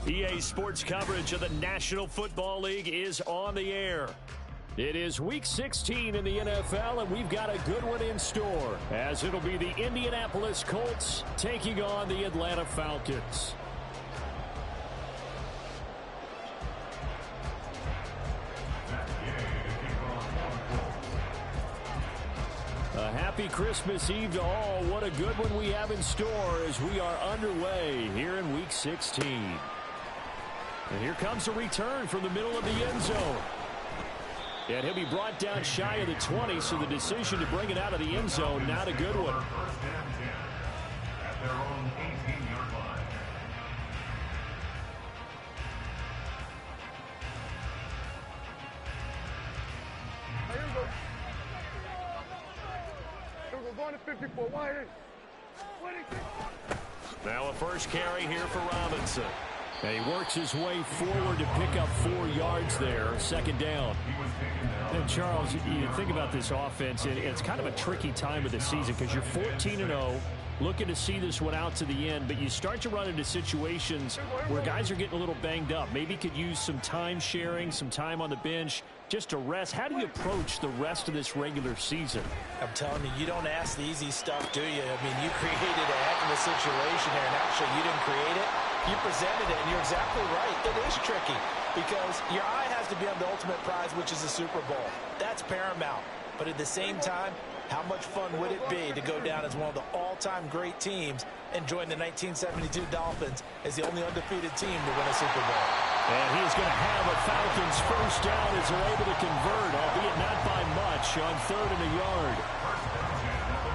EA Sports coverage of the National Football League is on the air. It is Week 16 in the NFL, and we've got a good one in store, as it'll be the Indianapolis Colts taking on the Atlanta Falcons. A happy Christmas Eve to all. What a good one we have in store as we are underway here in Week 16. And here comes a return from the middle of the end zone. And he'll be brought down shy of the 20, so the decision to bring it out of the end zone, not a good one. First down 10 at their own 18-yard line. Here we go. Here we go. Going to 54. 26. Now a first carry here for Robinson. And he works his way forward to pick up 4 yards there. Second down. And Charles, you think about this offense, it's kind of a tricky time of the season because you're 14-0, looking to see this one out to the end, but you start to run into situations where guys are getting a little banged up. Maybe could use some time sharing, some time on the bench, just to rest. How do you approach the rest of this regular season? I'm telling you, you don't ask the easy stuff, do you? I mean, you created a heck of a situation here, and actually you didn't create it. You presented it, and you're exactly right. It is tricky because your eye has to be on the ultimate prize, which is the Super Bowl. That's paramount. But at the same time, how much fun would it be to go down as one of the all-time great teams and join the 1972 Dolphins as the only undefeated team to win a Super Bowl? And he's going to have a Falcons first down as they're able to convert, albeit not by much, on 3rd and a yard.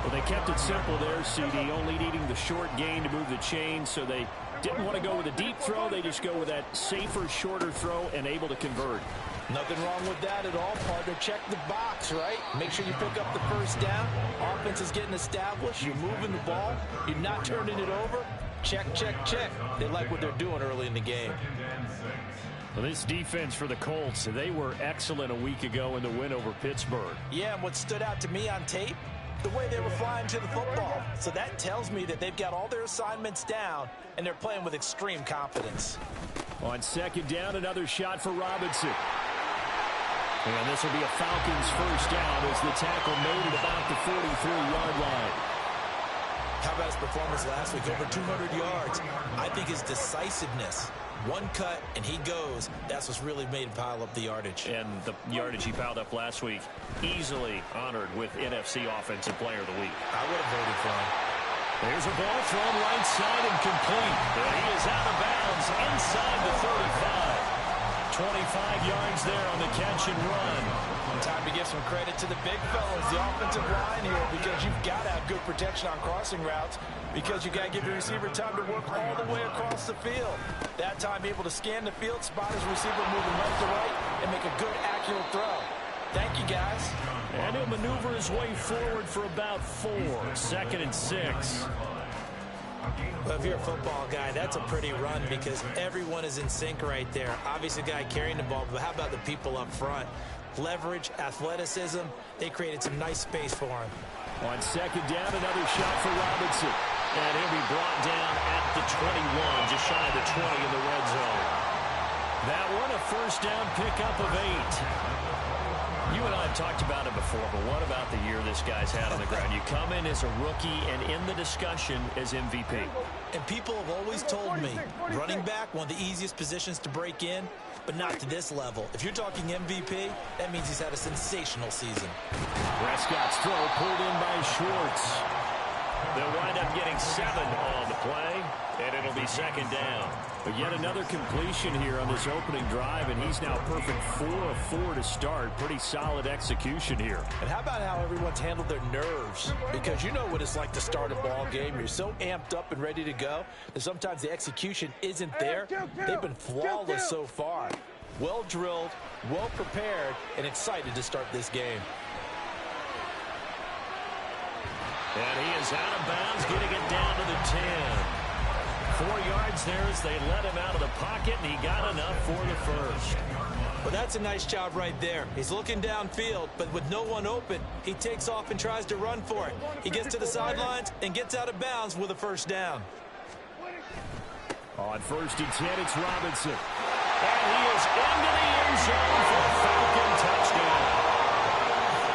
Well, they kept it simple there, CD, only needing the short gain to move the chain, so they didn't want to go with a deep throw. They just go with that safer, shorter throw and able to convert. Nothing wrong with that at all, partner. Check the box, right? Make sure you pick up the first down. Offense is getting established. You're moving the ball. You're not turning it over. Check, check, check. They like what they're doing early in the game. Well, this defense for the Colts, they were excellent a week ago in the win over Pittsburgh. Yeah, and what stood out to me on tape, the way they were flying to the football. So that tells me that they've got all their assignments down, and they're playing with extreme confidence. On second down, another shot for Robinson. And this will be a Falcons first down as the tackle made at about the 43-yard line. How about his performance last week, over 200 yards. I think his decisiveness, one cut and he goes, that's what's really made him pile up the yardage. And the yardage he piled up last week, easily honored with NFC Offensive Player of the Week. I would have voted for him. There's a ball thrown right side and complete. And he is out of bounds inside the 35. 25 yards there on the catch and run. Time to give some credit to the big fellas, the offensive line here, because you've got to have good protection on crossing routes, because you got to give your receiver time to work all the way across the field. That time able to scan the field, spot his receiver moving left to right, and make a good, accurate throw. Thank you, guys. And he'll maneuver his way forward for about 4. 2nd and 6. Well, if you're a football guy, that's a pretty run because everyone is in sync right there. Obviously, the guy carrying the ball, but how about the people up front? Leverage, athleticism, they created some nice space for him. On 2nd down, another shot for Robinson. And he'll be brought down at the 21, just shy of the 20 in the red zone. That one, a first down pickup of 8. You and I have talked about it before, but what about the year this guy's had on the ground? You come in as a rookie and in the discussion as MVP. And people have always told me, running back, one of the easiest positions to break in, but not to this level. If you're talking MVP, that means he's had a sensational season. Prescott's throw pulled in by Schwartz. They'll wind up getting 7 on the play, and it'll be 2nd down. But yet another completion here on this opening drive, and he's now perfect 4 of 4 to start. Pretty solid execution here. And how about how everyone's handled their nerves? Because you know what it's like to start a ball game. You're so amped up and ready to go that sometimes the execution isn't there. They've been flawless so far. Well drilled, well prepared, and excited to start this game. And he is out of bounds, getting it down to the 10. 4 yards there as they let him out of the pocket, and he got enough for the first. Well, that's a nice job right there. He's looking downfield, but with no one open, he takes off and tries to run for it. He gets to the sidelines and gets out of bounds with a first down. On 1st and 10, it's Robinson. And he is into the end zone for a Falcon touchdown.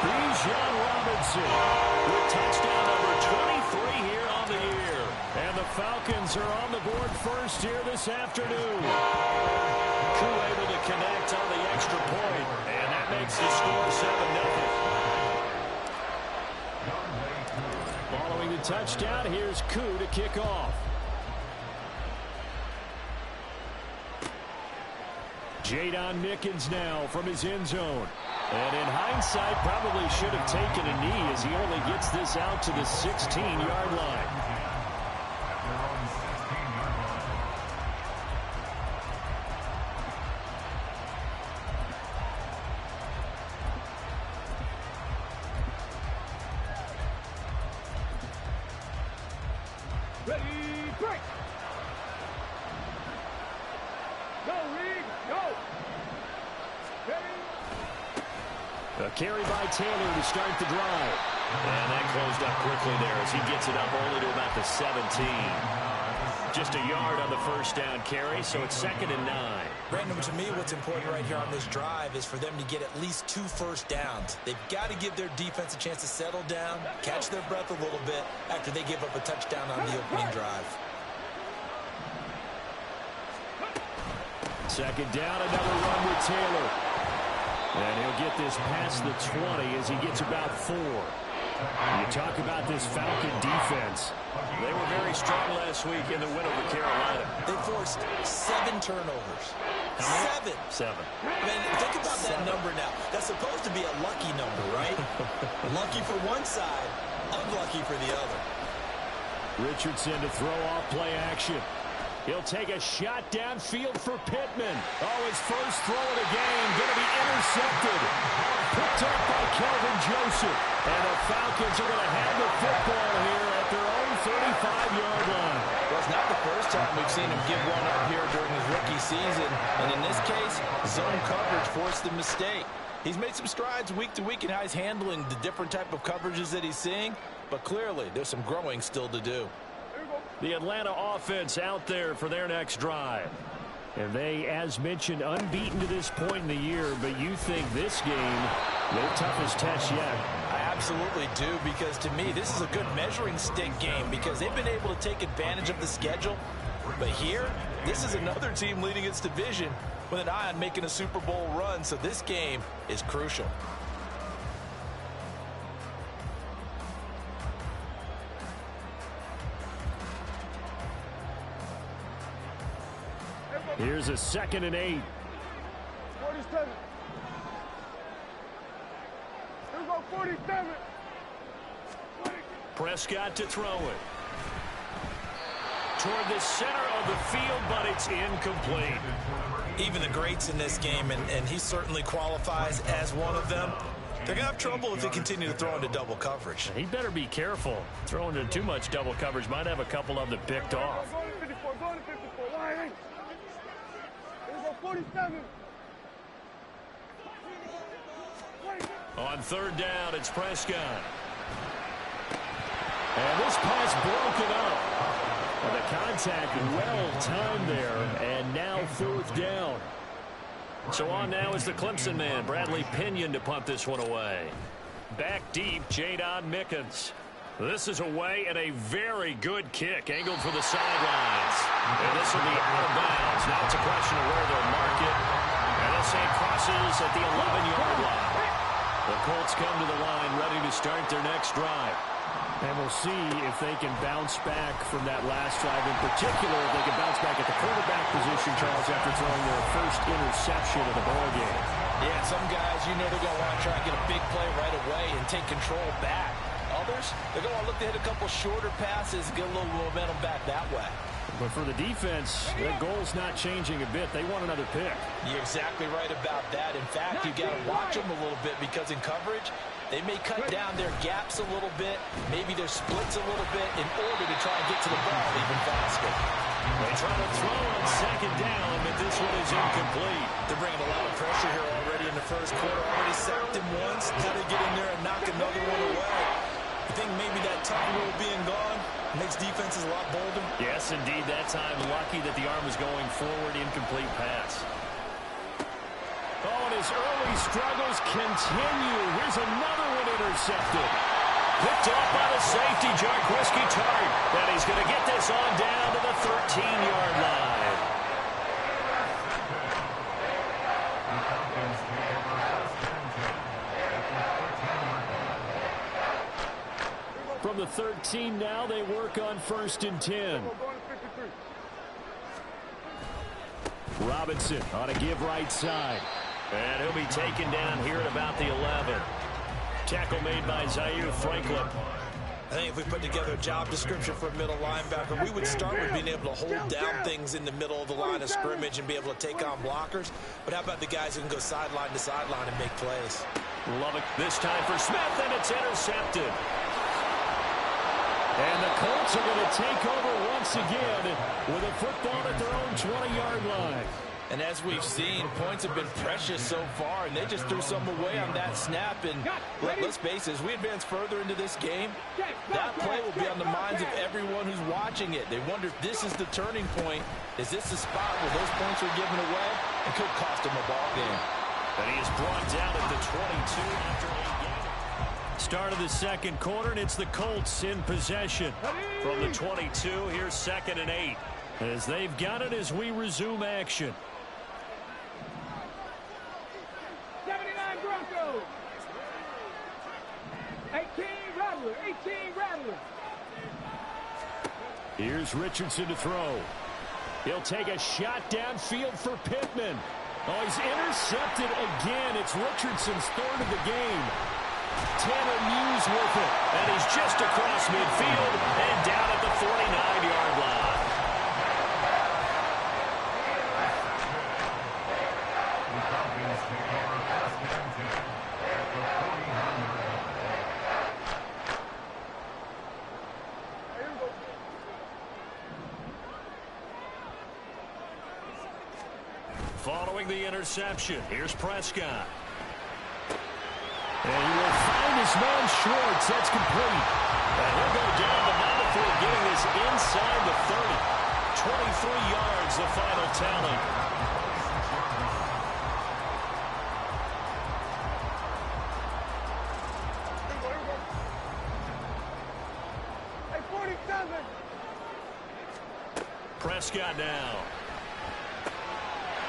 Bijan Robinson with touchdown number 23 here on the year. And the Falcons are on the board first here this afternoon. Koo able to connect on the extra point, and that makes the score 7-0. Following the touchdown, here's Koo to kick off. Jadon Mickens now from his end zone. And in hindsight, probably should have taken a knee as he only gets this out to the 16-yard line. Ready, break. Go, Reed, go. Ready. A carry by Taylor to start the drive. And that closed up quickly there as he gets it up only to about the 17. Just a yard on the first down carry, so it's 2nd and 9. Brandon, to me, what's important right here on this drive is for them to get at least 2 first downs. They've got to give their defense a chance to settle down, catch their breath a little bit after they give up a touchdown on the opening drive. 2nd down, another run with Taylor. And he'll get this past the 20 as he gets about 4. You talk about this Falcon defense. They were very strong last week in the win over Carolina. They forced 7 turnovers. 7. Man, think about that number now. That's supposed to be a lucky number, right? Lucky for one side, unlucky for the other. Richardson to throw off play action. He'll take a shot downfield for Pittman. Oh, his first throw of the game going to be intercepted. Picked up by Kelvin Joseph. And the Falcons are going to have the football here at their own 35-yard line. Well, it's not the first time we've seen him give one up here during his rookie season. And in this case, zone coverage forced the mistake. He's made some strides week to week in how he's handling the different type of coverages that he's seeing. But clearly, there's some growing still to do. The Atlanta offense out there for their next drive. And they, as mentioned, unbeaten to this point in the year. But you think this game, their toughest test yet. I absolutely do, because to me, this is a good measuring stick game because they've been able to take advantage of the schedule. But here, this is another team leading its division with an eye on making a Super Bowl run, so this game is crucial. Here's a 2nd and 8. 47. Here we go, 47. Prescott to throw it. Toward the center of the field, but it's incomplete. Even the greats in this game, and he certainly qualifies as one of them, they're going to have trouble if they continue to throw into double coverage. He better be careful. Throwing into too much double coverage might have a couple of them picked off. Go to 54, go to 54. Why? Here we go, 47. On 3rd down, it's Prescott. And this pass broken up. Well, the contact well-timed there, and now 4th down. So on now is the Clemson man, Bradley Pinion, to punt this one away. Back deep, Jadon Mickens. This is away and a very good kick, angled for the sidelines. And this will be out of bounds. Now it's a question of where they'll mark it. And this crosses at the 11-yard line. The Colts come to the line ready to start their next drive. And we'll see if they can bounce back from that last drive. In particular, if they can bounce back at the quarterback position, Charles, after throwing their first interception of the ball game. Yeah, some guys, you know they're going to want to try and get a big play right away and take control back. Others, they're going to look to hit a couple shorter passes, get a little momentum back that way. But for the defense, their goal's not changing a bit. They want another pick. You're exactly right about that. In fact, you got to watch them a little bit because in coverage, they may cut down their gaps a little bit, maybe their splits a little bit in order to try and get to the ball even faster. They try to throw on 2nd down, but this one is incomplete. They're bringing a lot of pressure here already in the first quarter. Already sacked him once. Now they get in there and knock another one away. I think maybe that tuck rule being gone makes defenses a lot bolder. Yes, indeed. That time, lucky that the arm was going forward. Incomplete pass. Oh, and his early struggles continue. Here's another one intercepted. Picked off by the safety, Jarquiski Tart. And he's going to get this on down to the 13-yard line. From the 13 now, they work on 1st and 10. Robinson on a give right side. And he'll be taken down here at about the 11. Tackle made by Zaire Franklin. I think if we put together a job description for a middle linebacker, we would start with being able to hold down things in the middle of the line of scrimmage and be able to take on blockers. But how about the guys who can go sideline to sideline and make plays? Love it. This time for Smith, and it's intercepted. And the Colts are going to take over once again with a football at their own 20-yard line. And as we've seen, points have been precious so far, and they just threw some away on that snap. And let's face it, as we advance further into this game, that play will be on the minds of everyone who's watching it. They wonder if this is the turning point. Is this the spot where those points are given away? It could cost them a ball game. And he is brought down at the 22 after 8 games. Start of the 2nd quarter, and it's the Colts in possession. From the 22, here's 2nd and 8. As they've got it as we resume action. 79 Broncos. 18 Rattler. 18 Rattler. Here's Richardson to throw. He'll take a shot downfield for Pittman. Oh, he's intercepted again. It's Richardson's 3rd of the game. Tanner Muse with it. And he's just across midfield and down at the 49-yard line. Following the interception, here's Prescott. And he will find his man Schwartz. That's complete. And he'll go down the now before getting this inside the 30. 23 yards, the final tally. Prescott now.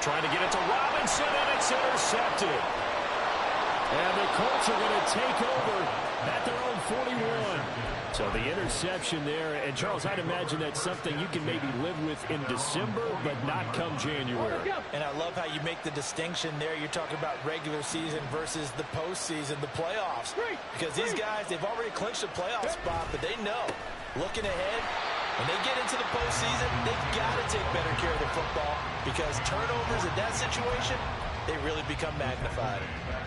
Trying to get it to Robinson, and it's intercepted. And the Colts are going to take over at their own 41. So the interception there. And, Charles, I'd imagine that's something you can maybe live with in December, but not come January. And I love how you make the distinction there. You're talking about regular season versus the postseason, the playoffs. Because these guys, they've already clinched a playoff spot, but they know, looking ahead, when they get into the postseason, they've got to take better care of the football because turnovers in that situation, they really become magnified.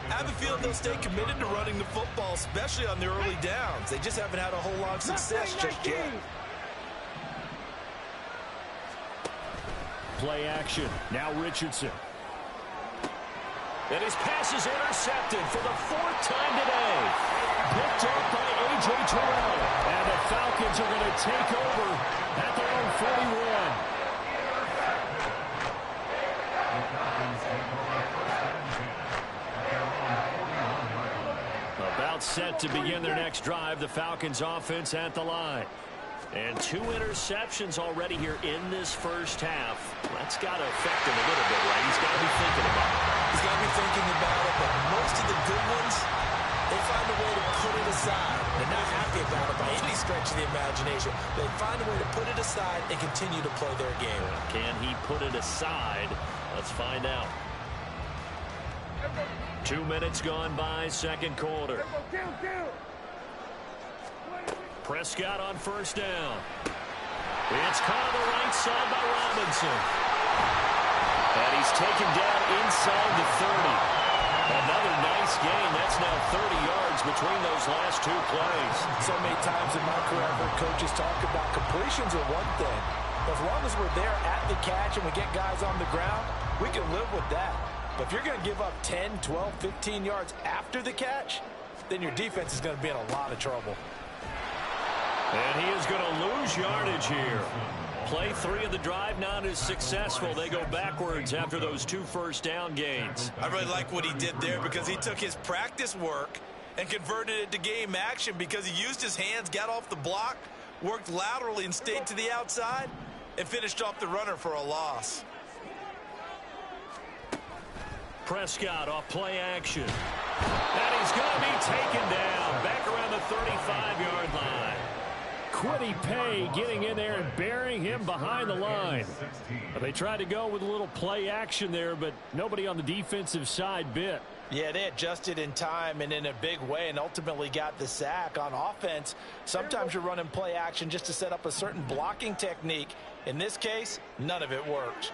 I have a feeling they'll stay committed to running the football, especially on their early downs. They just haven't had a whole lot of success just yet. Play action. Now Richardson. And his pass is intercepted for the 4th time today. Picked up by A.J. Terrell. And the Falcons are going to take over at their own 41. About set to begin their next drive. The Falcons offense at the line. And 2 interceptions already here in this first half. That's got to affect him a little bit, right? He's got to be thinking about it. He's got to be thinking about it, but most of the good ones, they find a way to put it aside. They're not happy about it by any stretch of the imagination. They find a way to put it aside and continue to play their game. Can he put it aside? Let's find out. 2 minutes gone by, second quarter. Prescott on first down. It's caught on the right side by Robinson. And he's taken down inside the 30. Another nice gain. That's now 30 yards between those last 2 plays. So many times in my career, I've heard coaches talk about completions are one thing. As long as we're there at the catch and we get guys on the ground, we can live with that. But if you're going to give up 10, 12, 15 yards after the catch, then your defense is going to be in a lot of trouble. And he is going to lose yardage here. Play 3 of the drive not as successful. They go backwards after those 2 first down gains. I really like what he did there because he took his practice work and converted it to game action because he used his hands, got off the block, worked laterally and stayed to the outside, and finished off the runner for a loss. Prescott off play action. And he's going to be taken down back around the 35-yard line. Quiddy Pay getting in there and burying him behind the line. They tried to go with a little play action there, but nobody on the defensive side bit. Yeah, they adjusted in time and in a big way and ultimately got the sack. On offense, sometimes you're running play action just to set up a certain blocking technique. In this case, none of it worked.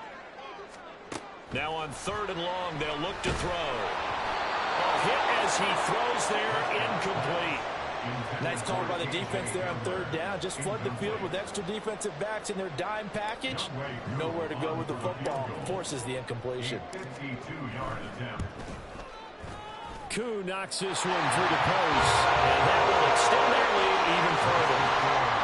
Now on 3rd and long, they'll look to throw. A hit as he throws there, incomplete. Nice call by the defense there on 3rd down. Just flood the field with extra defensive backs in their dime package. Nowhere to go with the football. Forces the incompletion. 52-yard attempt. Koo knocks this one through the post. And that will extend their lead even further.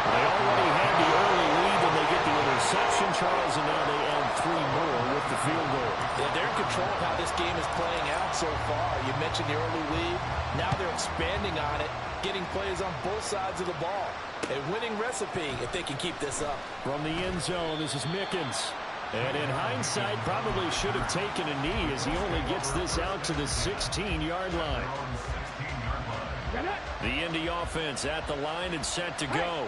They already had the early lead, and they get the interception, Charles, and now they add 3 more with the field goal. Yeah, they're in control of how this game is playing out so far. You mentioned the early lead. Now they're expanding on it, getting plays on both sides of the ball. A winning recipe if they can keep this up. From the end zone, this is Mickens. And in hindsight, probably should have taken a knee as he only gets this out to the 16-yard line. The Indy offense at the line and set to go.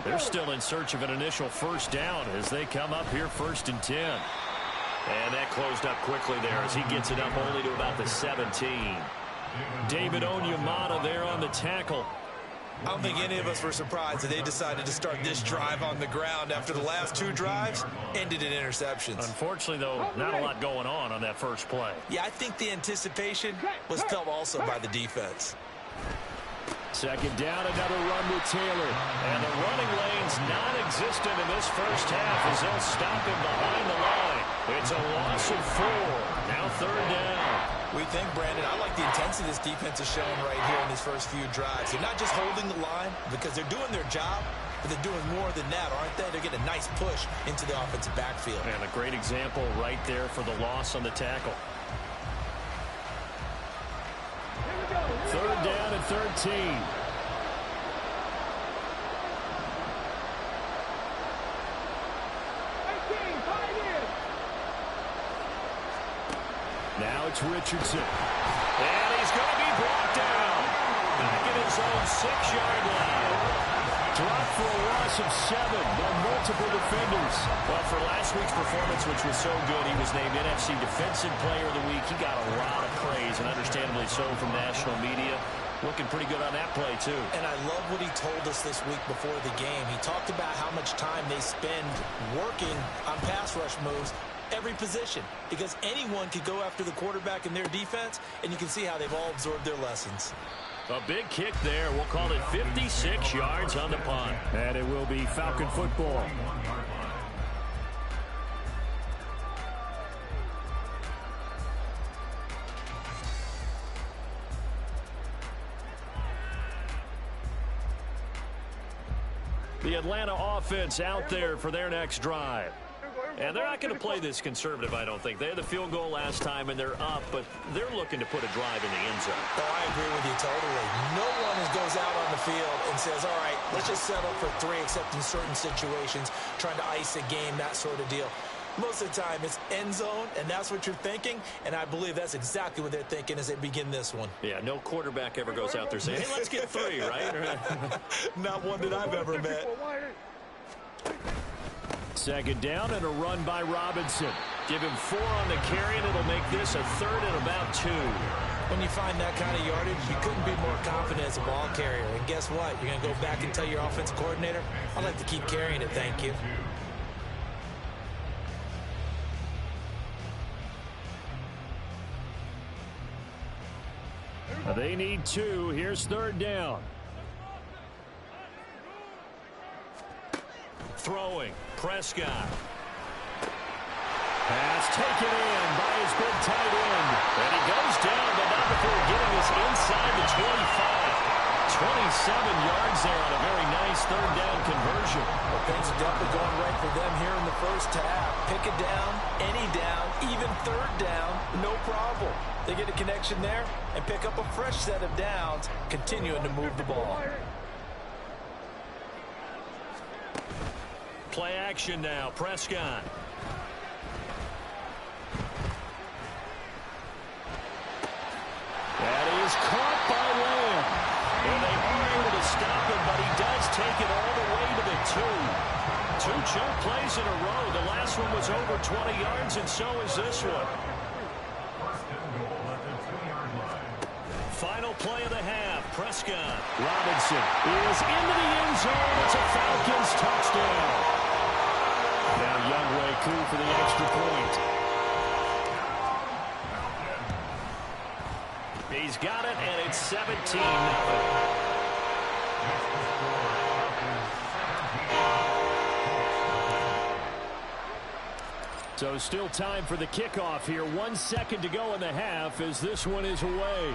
They're still in search of an initial first down as they come up here 1st and 10. And that closed up quickly there as he gets it up only to about the 17. David Onyemata there on the tackle. I don't think any of us were surprised that they decided to start this drive on the ground after the last 2 drives ended in interceptions. Unfortunately, though, not a lot going on that first play. Yeah, I think the anticipation was felt also by the defense. 2nd down, another run with Taylor. And the running lane's non-existent in this first half as they'll stop him behind the line. It's a loss of 4. Now 3rd down. We think, Brandon, I like the intensity this defense is showing right here in these first few drives. They're not just holding the line because they're doing their job, but they're doing more than that, aren't they? They're getting a nice push into the offensive backfield. And a great example right there for the loss on the tackle. 3rd down and 13. Now it's Richardson. And he's going to be brought down. Back at his own 6-yard line. Dropped for a loss of 7 by multiple defenders. Well, for last week's performance, which was so good, he was named NFC Defensive Player of the Week. He got a lot of praise, and understandably so, from national media. Looking pretty good on that play, too. And I love what he told us this week before the game. He talked about how much time they spend working on pass rush moves, every position, because anyone could go after the quarterback in their defense, and you can see how they've all absorbed their lessons. A big kick there. We'll call it 56 yards on the punt. And it will be Falcon football. The Atlanta offense out there for their next drive. And they're not going to play this conservative, I don't think. They had the field goal last time, and they're up, but they're looking to put a drive in the end zone. Oh, I agree with you totally. No one goes out on the field and says, all right, let's just settle for 3, except in certain situations, trying to ice a game, that sort of deal. Most of the time, it's end zone, and that's what you're thinking, and I believe that's exactly what they're thinking as they begin this one. Yeah, no quarterback ever goes out there saying, hey, let's get 3, right? Not one that I've ever met. Second down and a run by Robinson. Give him 4 on the carry, and it'll make this a 3rd and about 2. When you find that kind of yardage, you couldn't be more confident as a ball carrier. And guess what? You're going to go back and tell your offensive coordinator, I'd like to keep carrying it, thank you. They need 2. Here's 3rd down. Throwing. Prescott. Pass taken in by his big tight end. And he goes down, but not before getting us inside the 25. 27 yards there on a very nice 3rd down conversion. Well, things are definitely going right for them here in the first half. Pick it down, any down, even 3rd down, no problem. They get a connection there and pick up a fresh set of downs, continuing to move the ball. Play action now. Prescott. That is caught by Lamb. And they are able to stop him, but he does take it all the way to the 2. 2 choke plays in a row. The last one was over 20 yards, and so is this one. Final play of the half. Prescott. Robinson is into the end zone. It's a Falcons touchdown. Now Younghoe Koo for the extra point. He's got it, and it's 17-0. So still time for the kickoff here. 1 second to go in the half as this one is away.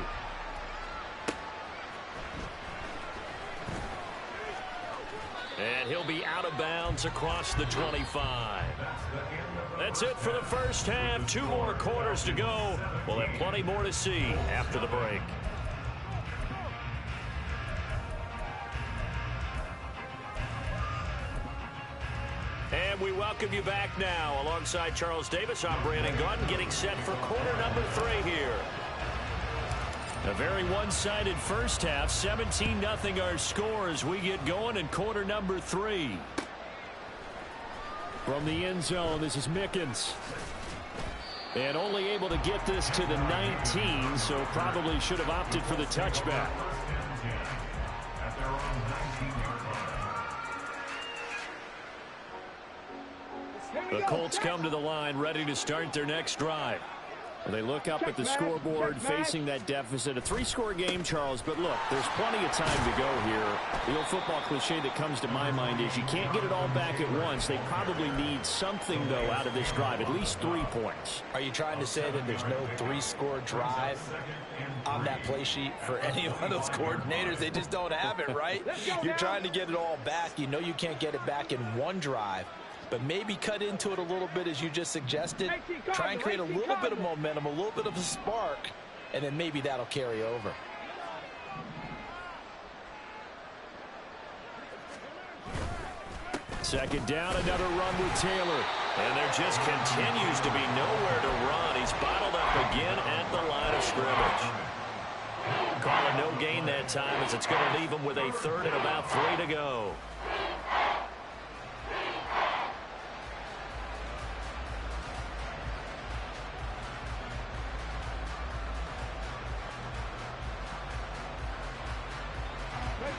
And he'll be out of bounds across the 25. That's it for the first half. 2 more quarters to go. We'll have plenty more to see after the break. And we welcome you back now. Alongside Charles Davis, I'm Brandon Gaudin, getting set for quarter number 3 here. A very one-sided first half. 17-0 our score as we get going in quarter number 3. From the end zone, this is Mickens. And only able to get this to the 19, so probably should have opted for the touchback. The Colts come to the line, ready to start their next drive. They look up at the scoreboard, facing that deficit. A 3-score game, Charles, but look, there's plenty of time to go here. The old football cliche that comes to my mind is you can't get it all back at once. They probably need something, though, out of this drive, at least 3 points. Are you trying to say that there's no 3-score drive on that play sheet for any one of those coordinators? They just don't have it, right? You're trying to get it all back. You know you can't get it back in one drive. But maybe cut into it a little bit, as you just suggested. Try and create a little bit of momentum, a little bit of a spark, and then maybe that'll carry over. Second down, another run with Taylor. And there just continues to be nowhere to run. He's bottled up again at the line of scrimmage. Calling no gain that time as it's going to leave him with a third and about 3 to go.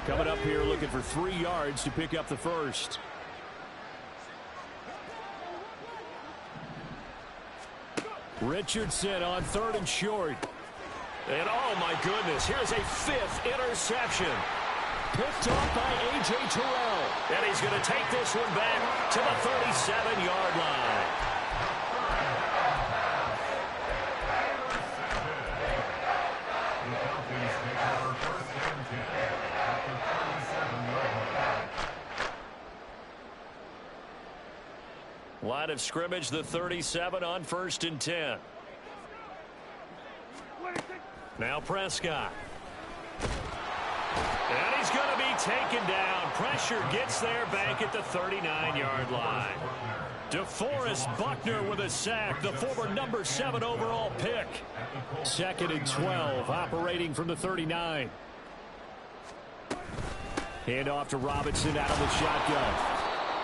Coming up here looking for 3 yards to pick up the first. Richardson on 3rd and short. And oh my goodness, here's a 5th interception. Picked off by A.J. Terrell. And he's going to take this one back to the 37-yard line. Line of scrimmage, the 37 on 1st and 10. Now Prescott. And he's going to be taken down. Pressure gets there back at the 39-yard line. DeForest Buckner with a sack, the former number 7 overall pick. 2nd and 12, operating from the 39. Hand off to Robinson out of the shotgun.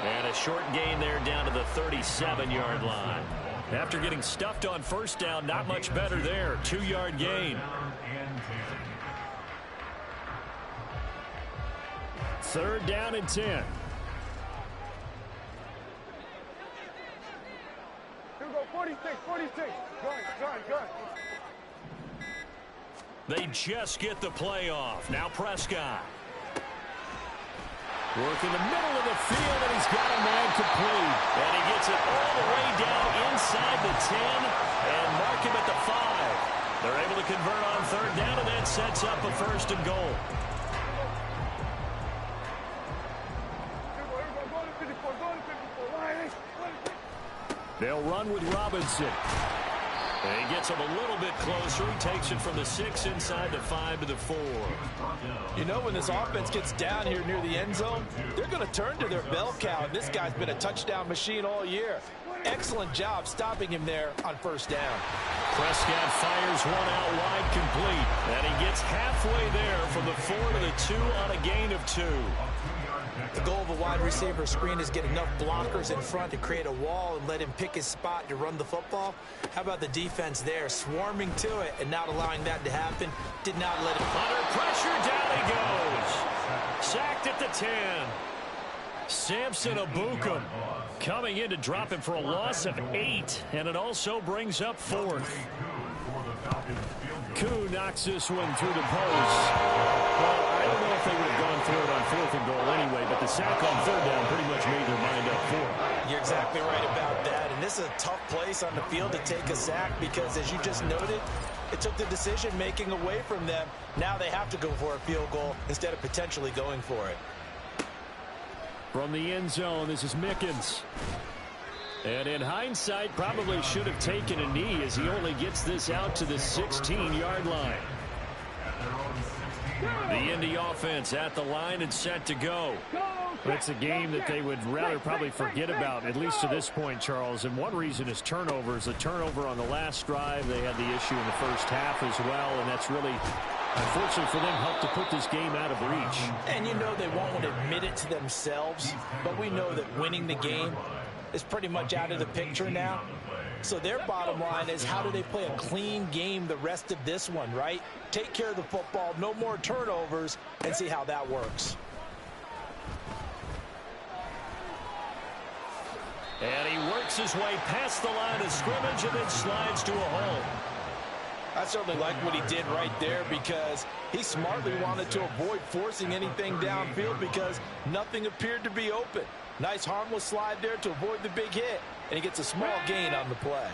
And a short gain there down to the 37-yard line. After getting stuffed on 1st down, not much better there. 2-yard gain. 3rd down and 10. Here we go, 46. Gun. They just get the play off. Now Prescott. Work in the middle of the field, and he's got a man complete. And he gets it all the way down inside the 10 and mark him at the 5. They're able to convert on 3rd down, and that sets up a 1st and goal. They'll run with Robinson. And he gets him a little bit closer. He takes it from the 6 inside the 5 to the 4. You know, when this offense gets down here near the end zone, they're going to turn to their bell cow. And this guy's been a touchdown machine all year. Excellent job stopping him there on 1st down. Prescott fires one out wide, complete. And he gets halfway there from the 4 to the 2 on a gain of 2. The goal of a wide receiver screen is get enough blockers in front to create a wall and let him pick his spot to run the football. How about the defense there, swarming to it and not allowing that to happen? Did not let it. Under pressure, down he goes. Sacked at the 10. Samson Abukum coming in to drop him for a loss of 8, and it also brings up 4th. Koo knocks this one through the post. Well, I don't know if they would have gone for it on 4th and goal anyway, but the sack on 3rd down pretty much made their mind up for it. You're exactly right about that, and this is a tough place on the field to take a sack because, as you just noted, it took the decision-making away from them. Now they have to go for a field goal instead of potentially going for it. From the end zone, this is Mickens. And in hindsight, probably should have taken a knee as he only gets this out to the 16-yard line. The Indy offense at the line and set to go. It's a game that they would rather probably forget about, at least to this point, Charles. And one reason is turnovers. A turnover on the last drive. They had the issue in the first half as well, and that's really, unfortunately for them, helped to put this game out of reach. And you know they won't admit it to themselves, but we know that winning the game is pretty much out of the picture now. So their bottom line is, how do they play a clean game the rest of this one, right? Take care of the football, no more turnovers, and see how that works. And he works his way past the line of scrimmage and then slides to a hole. I certainly like what he did right there because he smartly wanted to avoid forcing anything downfield because nothing appeared to be open. Nice harmless slide there to avoid the big hit, and he gets a small gain on the play.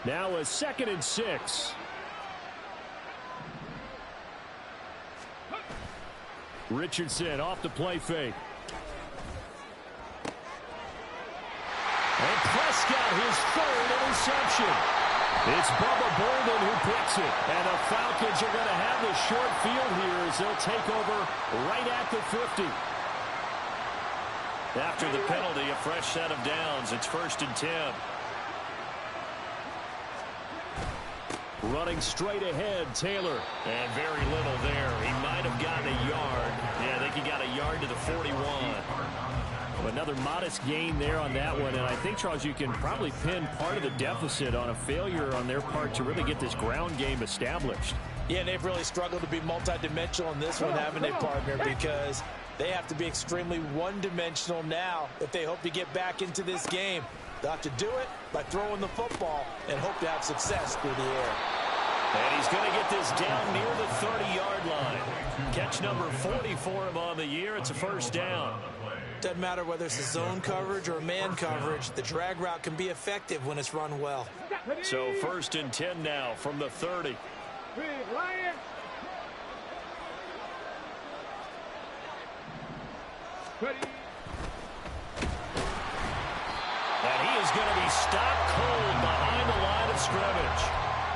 Now a 2nd and 6. Richardson off the play fake. And Prescott, his 3rd interception. It's Bubba Bolden who picks it. And the Falcons are going to have the short field here as they'll take over right at the 50. After the penalty, a fresh set of downs. It's 1st and 10. Running straight ahead, Taylor. And very little there. He might have gotten a yard. Yeah, I think he got a yard to the 41. Another modest gain there on that one. And I think, Charles, you can probably pin part of the deficit on a failure on their part to really get this ground game established. Yeah, and they've really struggled to be multidimensional in this one, haven't they, partner? Because they have to be extremely one-dimensional now if they hope to get back into this game. They'll have to do it by throwing the football and hope to have success through the air. And he's going to get this down near the 30-yard line. Catch number 40 for him on the year. It's a 1st down. Doesn't matter whether it's a zone coverage or a man coverage. The drag route can be effective when it's run well. So 1st and 10 now from the 30. And he is going to be stopped cold behind the line of scrimmage.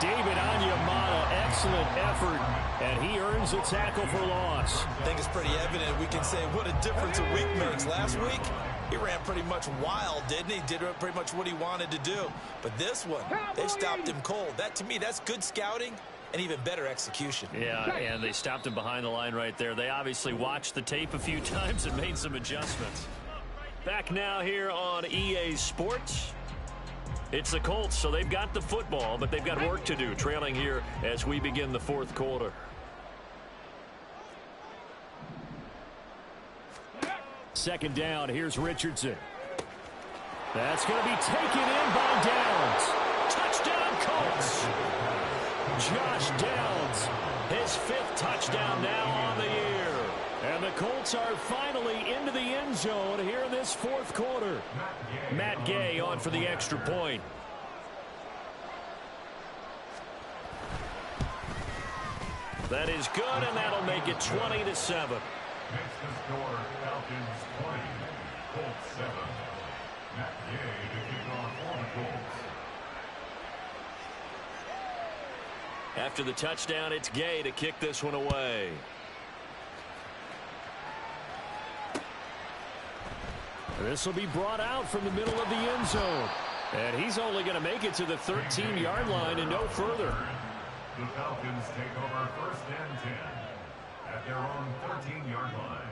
David Onyemata, excellent effort, and he earns a tackle for loss. I think it's pretty evident. We can say what a difference a week makes. Last week, he ran pretty much wild, didn't he? Did pretty much what he wanted to do. But this one, they've stopped him cold. That, to me, that's good scouting and even better execution. Yeah, and they stopped him behind the line right there. They obviously watched the tape a few times and made some adjustments. Back now here on EA Sports. It's the Colts, so they've got the football, but they've got work to do, trailing here as we begin the 4th quarter. Second down, here's Richardson. That's going to be taken in by Downs. Touchdown, Colts. Josh Downs, his 5th touchdown now on the year. And the Colts are finally into the end zone here in this 4th quarter. Matt Gay on for the extra point. That is good, and that'll make it 20-7. Makes the score Falcons 20, Colts 7. Matt Gay to kick off for the Colts. After the touchdown, it's Gay to kick this one away. This will be brought out from the middle of the end zone. And he's only going to make it to the 13-yard line and no further. The Falcons take over 1st and 10 at their own 13-yard line.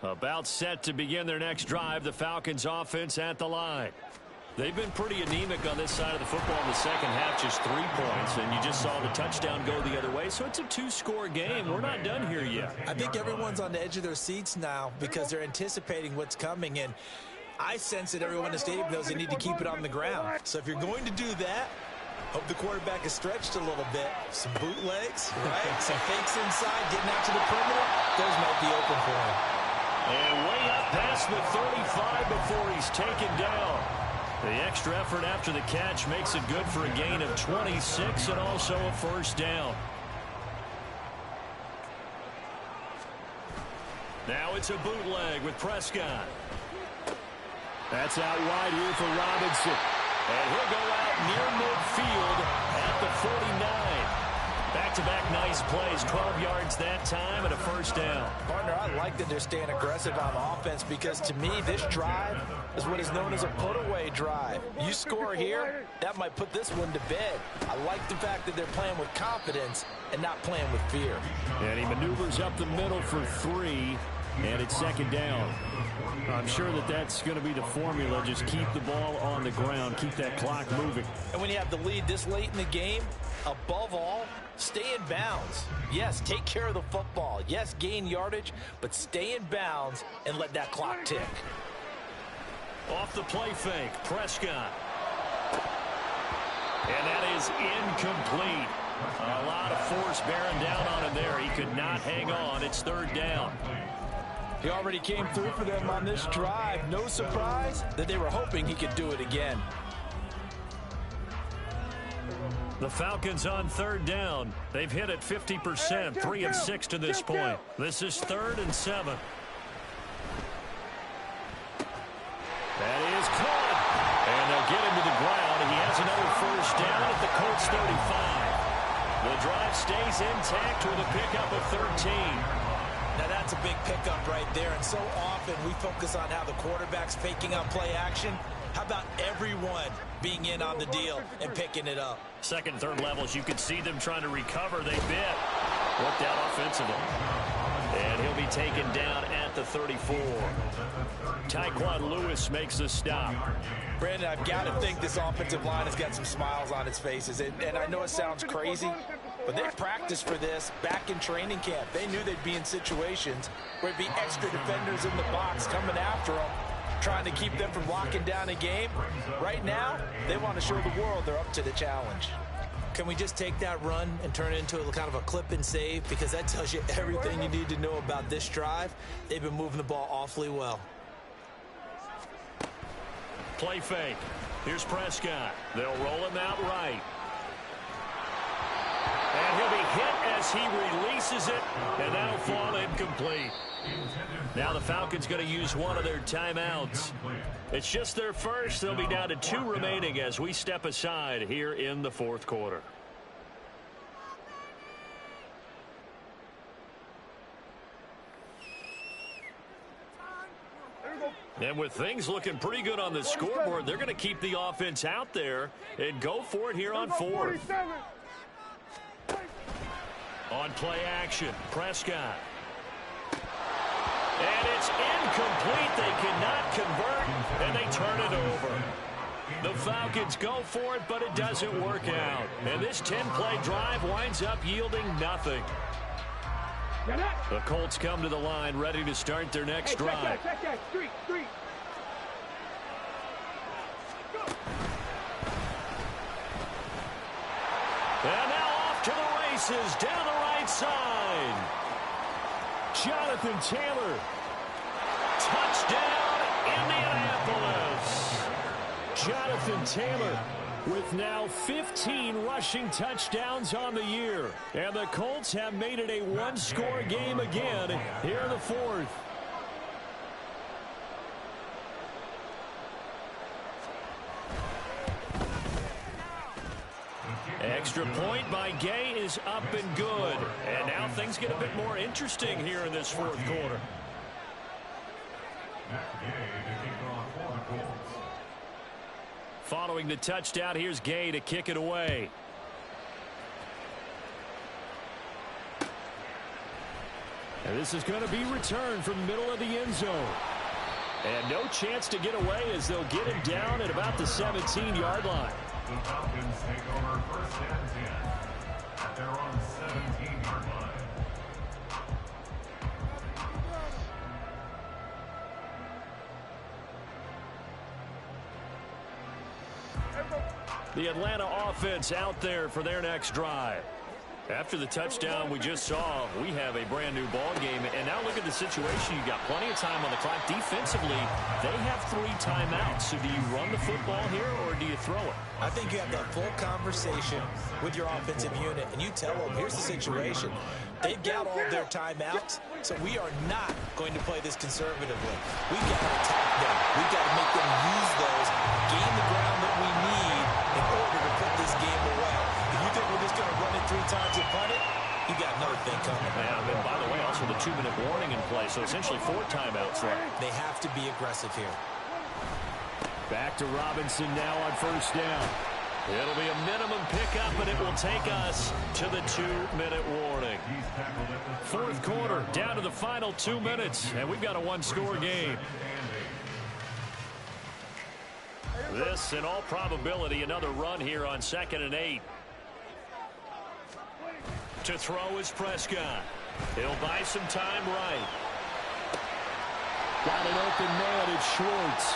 About set to begin their next drive, the Falcons offense at the line. They've been pretty anemic on this side of the football in the second half, just 3 points, and you just saw the touchdown go the other way. So it's a 2-score game. We're not done here yet. I think everyone's on the edge of their seats now because they're anticipating what's coming, and I sense that everyone in the stadium knows they need to keep it on the ground. So if you're going to do that, hope the quarterback is stretched a little bit. Some bootlegs, right? Some fakes inside, getting out to the perimeter. Those might be open for him. And way up past the 35 before he's taken down. The extra effort after the catch makes it good for a gain of 26 and also a 1st down. Now it's a bootleg with Prescott. That's out wide here for Robinson. And he'll go out near midfield at the 49. Back-to-back nice plays, 12 yards that time and a 1st down. Partner, I like that they're staying aggressive on offense because to me, this drive is what is known as a put-away drive. You score here, that might put this one to bed. I like the fact that they're playing with confidence and not playing with fear. And he maneuvers up the middle for 3, and it's 2nd down. I'm sure that that's going to be the formula. Just keep the ball on the ground, keep that clock moving. And when you have the lead this late in the game, above all, stay in bounds. Yes, take care of the football. Yes, gain yardage, but stay in bounds and let that clock tick. Off the play fake, Prescott. And that is incomplete. A lot of force bearing down on him there. He could not hang on. It's 3rd down. He already came through for them on this drive. No surprise that they were hoping he could do it again. The Falcons on 3rd down. They've hit it 50%, 3 of 6 to this point. This is 3rd and 7. That is caught. And they'll get him to the ground. He has another 1st down at the Colts 35. The drive stays intact with a pickup of 13. Now that's a big pickup right there, and so often we focus on how the quarterback's faking out play action. How about everyone being in on the deal and picking it up? Second, third levels, you could see them trying to recover. They bit. Worked out offensively. And he'll be taken down at the 34. Tyquan Lewis makes the stop. Brandon, I've got to think this offensive line has got some smiles on its faces. And I know it sounds crazy, but they practiced for this back in training camp. They knew they'd be in situations where there'd be extra defenders in the box coming after them, trying to keep them from locking down a game. Right now, they want to show the world they're up to the challenge. Can we just take that run and turn it into a kind of a clip and save? Because that tells you everything you need to know about this drive. They've been moving the ball awfully well. Play fake. Here's Prescott. They'll roll him out right. And he'll be hit as he releases it, and that'll fall incomplete. Now the Falcons going to use one of their timeouts. It's just their first. They'll be down to 2 remaining as we step aside here in the fourth quarter. And with things looking pretty good on the scoreboard, they're going to keep the offense out there and go for it here on fourth. On play action, Prescott. And it's incomplete. They cannot convert, and they turn it over. The Falcons go for it, but it doesn't work out. And this 10-play drive winds up yielding nothing. The Colts come to the line, ready to start their next drive. Street. And now off to the races, down the right side. Jonathan Taylor. Touchdown, Indianapolis. Jonathan Taylor with now 15 rushing touchdowns on the year. And the Colts have made it a one-score game again here in the fourth. Extra point by Gay is up and good. And now things get a bit more interesting here in this fourth quarter. Following the touchdown, here's Gay to kick it away. And this is going to be returned from the middle of the end zone. And no chance to get away as they'll get him down at about the 17-yard line. The Falcons take over first and 10 at their own 17-yard line. The Atlanta offense out there for their next drive. After the touchdown we just saw, we have a brand new ball game. And now look at the situation. You got plenty of time on the clock. Defensively, they have 3 timeouts. So do you run the football here or do you throw it? I think you have that full conversation with your offensive unit, and you tell them, here's the situation. They've got all their timeouts, so we are not going to play this conservatively. We've got to attack them. We've got to make them use those, gain the ground that we need in order to put this game away. If you think we're just going to run it 3 times and punt it, you got another thing coming. Yeah, and by the way, also the 2-minute warning in play, so essentially 4 timeouts left. They have to be aggressive here. Back to Robinson now on first down. It'll be a minimum pickup, and it will take us to the 2-minute warning. Fourth quarter, down to the final 2 minutes, and we've got a one-score game. This, in all probability, another run here on 2nd and 8. To throw is Prescott. He'll buy some time right. Got an open man, it's Schwartz.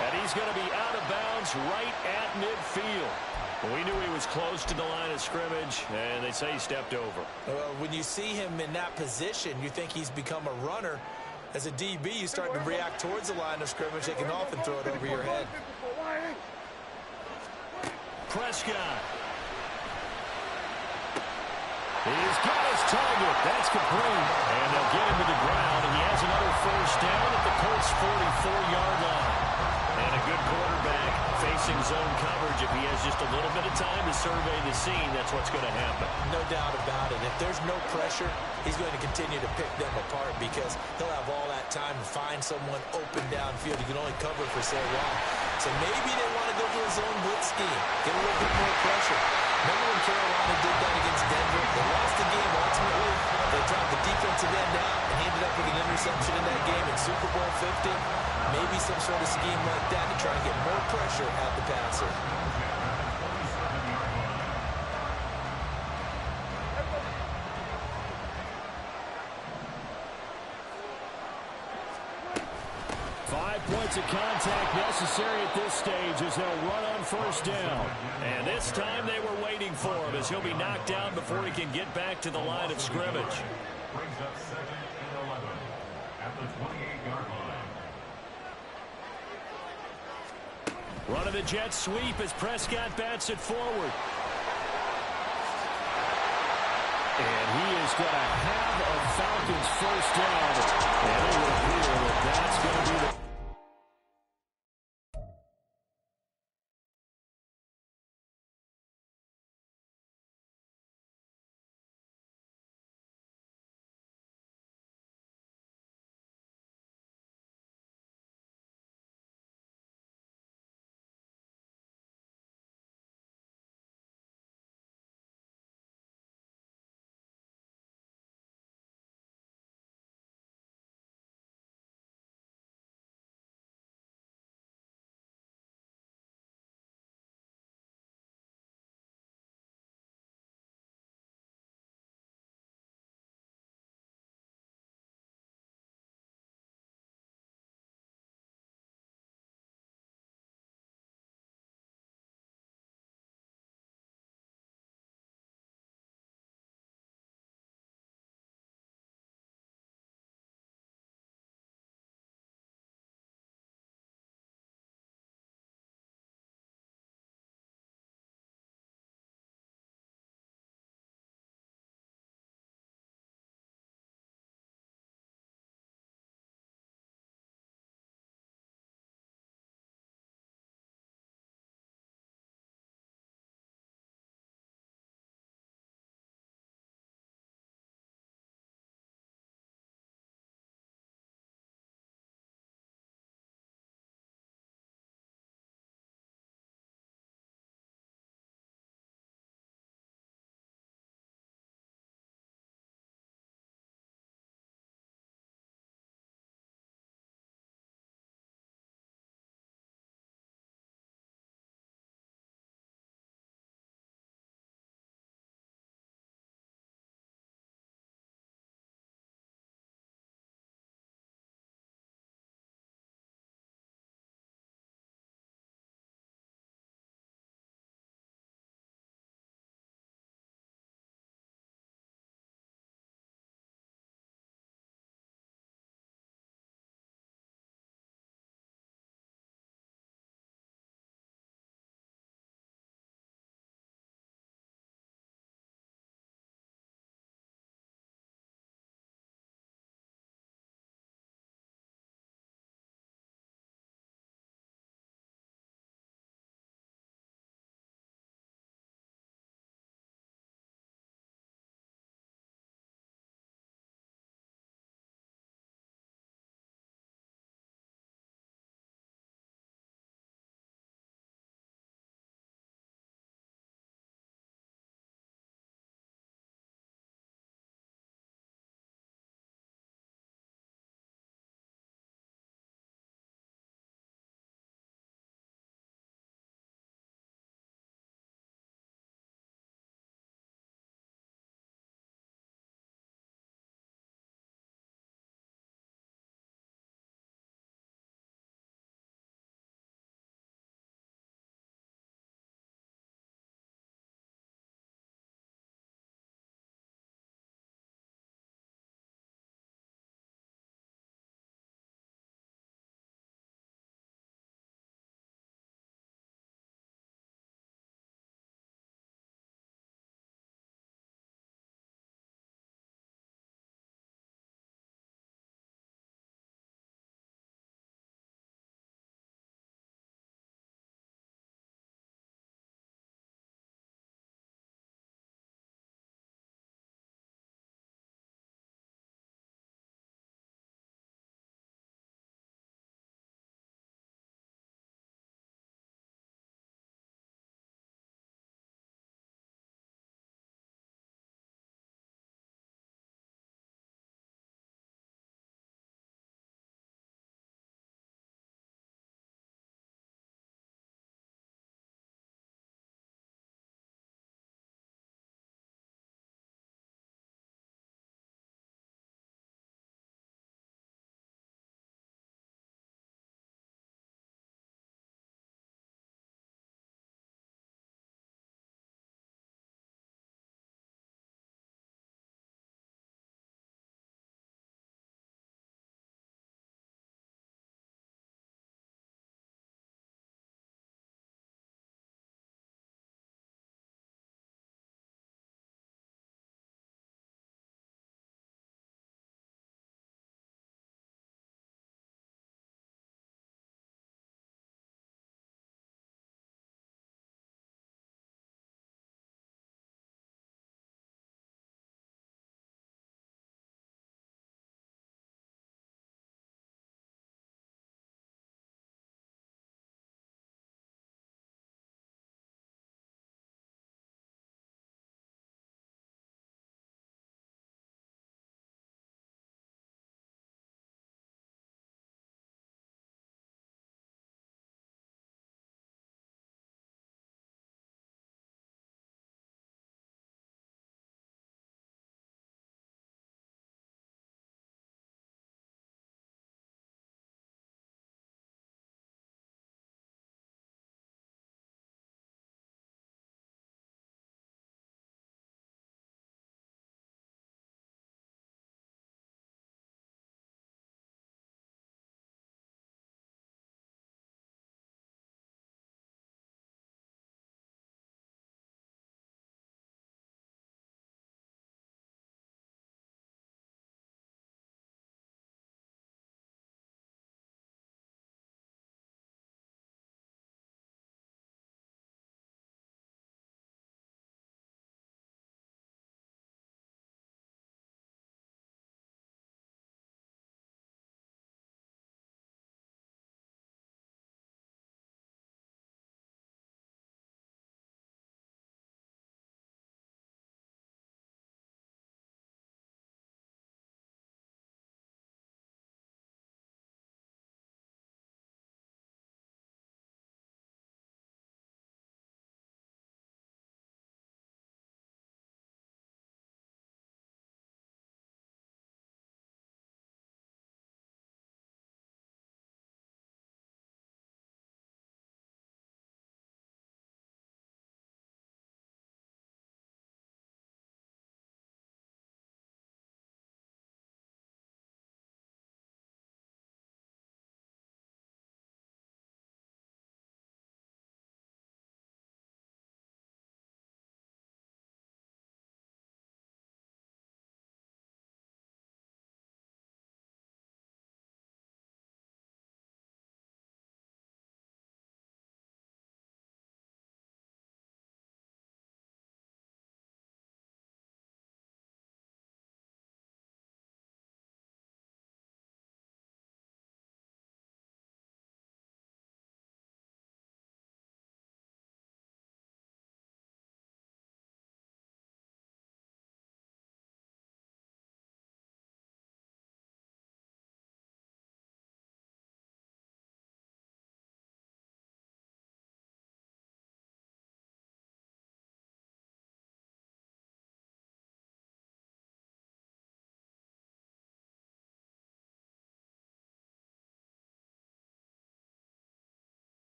And he's going to be out of bounds right at midfield. We knew he was close to the line of scrimmage, and they say he stepped over. Well, when you see him in that position, you think he's become a runner. As a DB, you start to react towards the line of scrimmage. They can often throw it over your head. Prescott. He's got his target. That's complete. And they'll get him to the ground. And he has another first down at the Colts' 44-yard line. And a good quarterback facing zone coverage. If he has just a little bit of time to survey the scene, that's what's going to happen. No doubt about it. If there's no pressure, he's going to continue to pick them apart because he'll have all that time to find someone open downfield. He can only cover for so long. So maybe they want to go to a zone blitz scheme, get a little bit more pressure. Remember when Carolina did that against Denver? They lost the game ultimately. They dropped the defensive end out and he ended up with an interception in that game in Super Bowl 50. Maybe some sort of scheme like that to try and get more pressure at the passer. 5 points of contact necessary at this stage as they'll run on first down. And this time they were waiting for him as he'll be knocked down before he can get back to the line of scrimmage. Brings up 2nd and 11 at the 28-yard line. Run of the jet sweep as Prescott bats it forward. And he is going to have a Falcons first down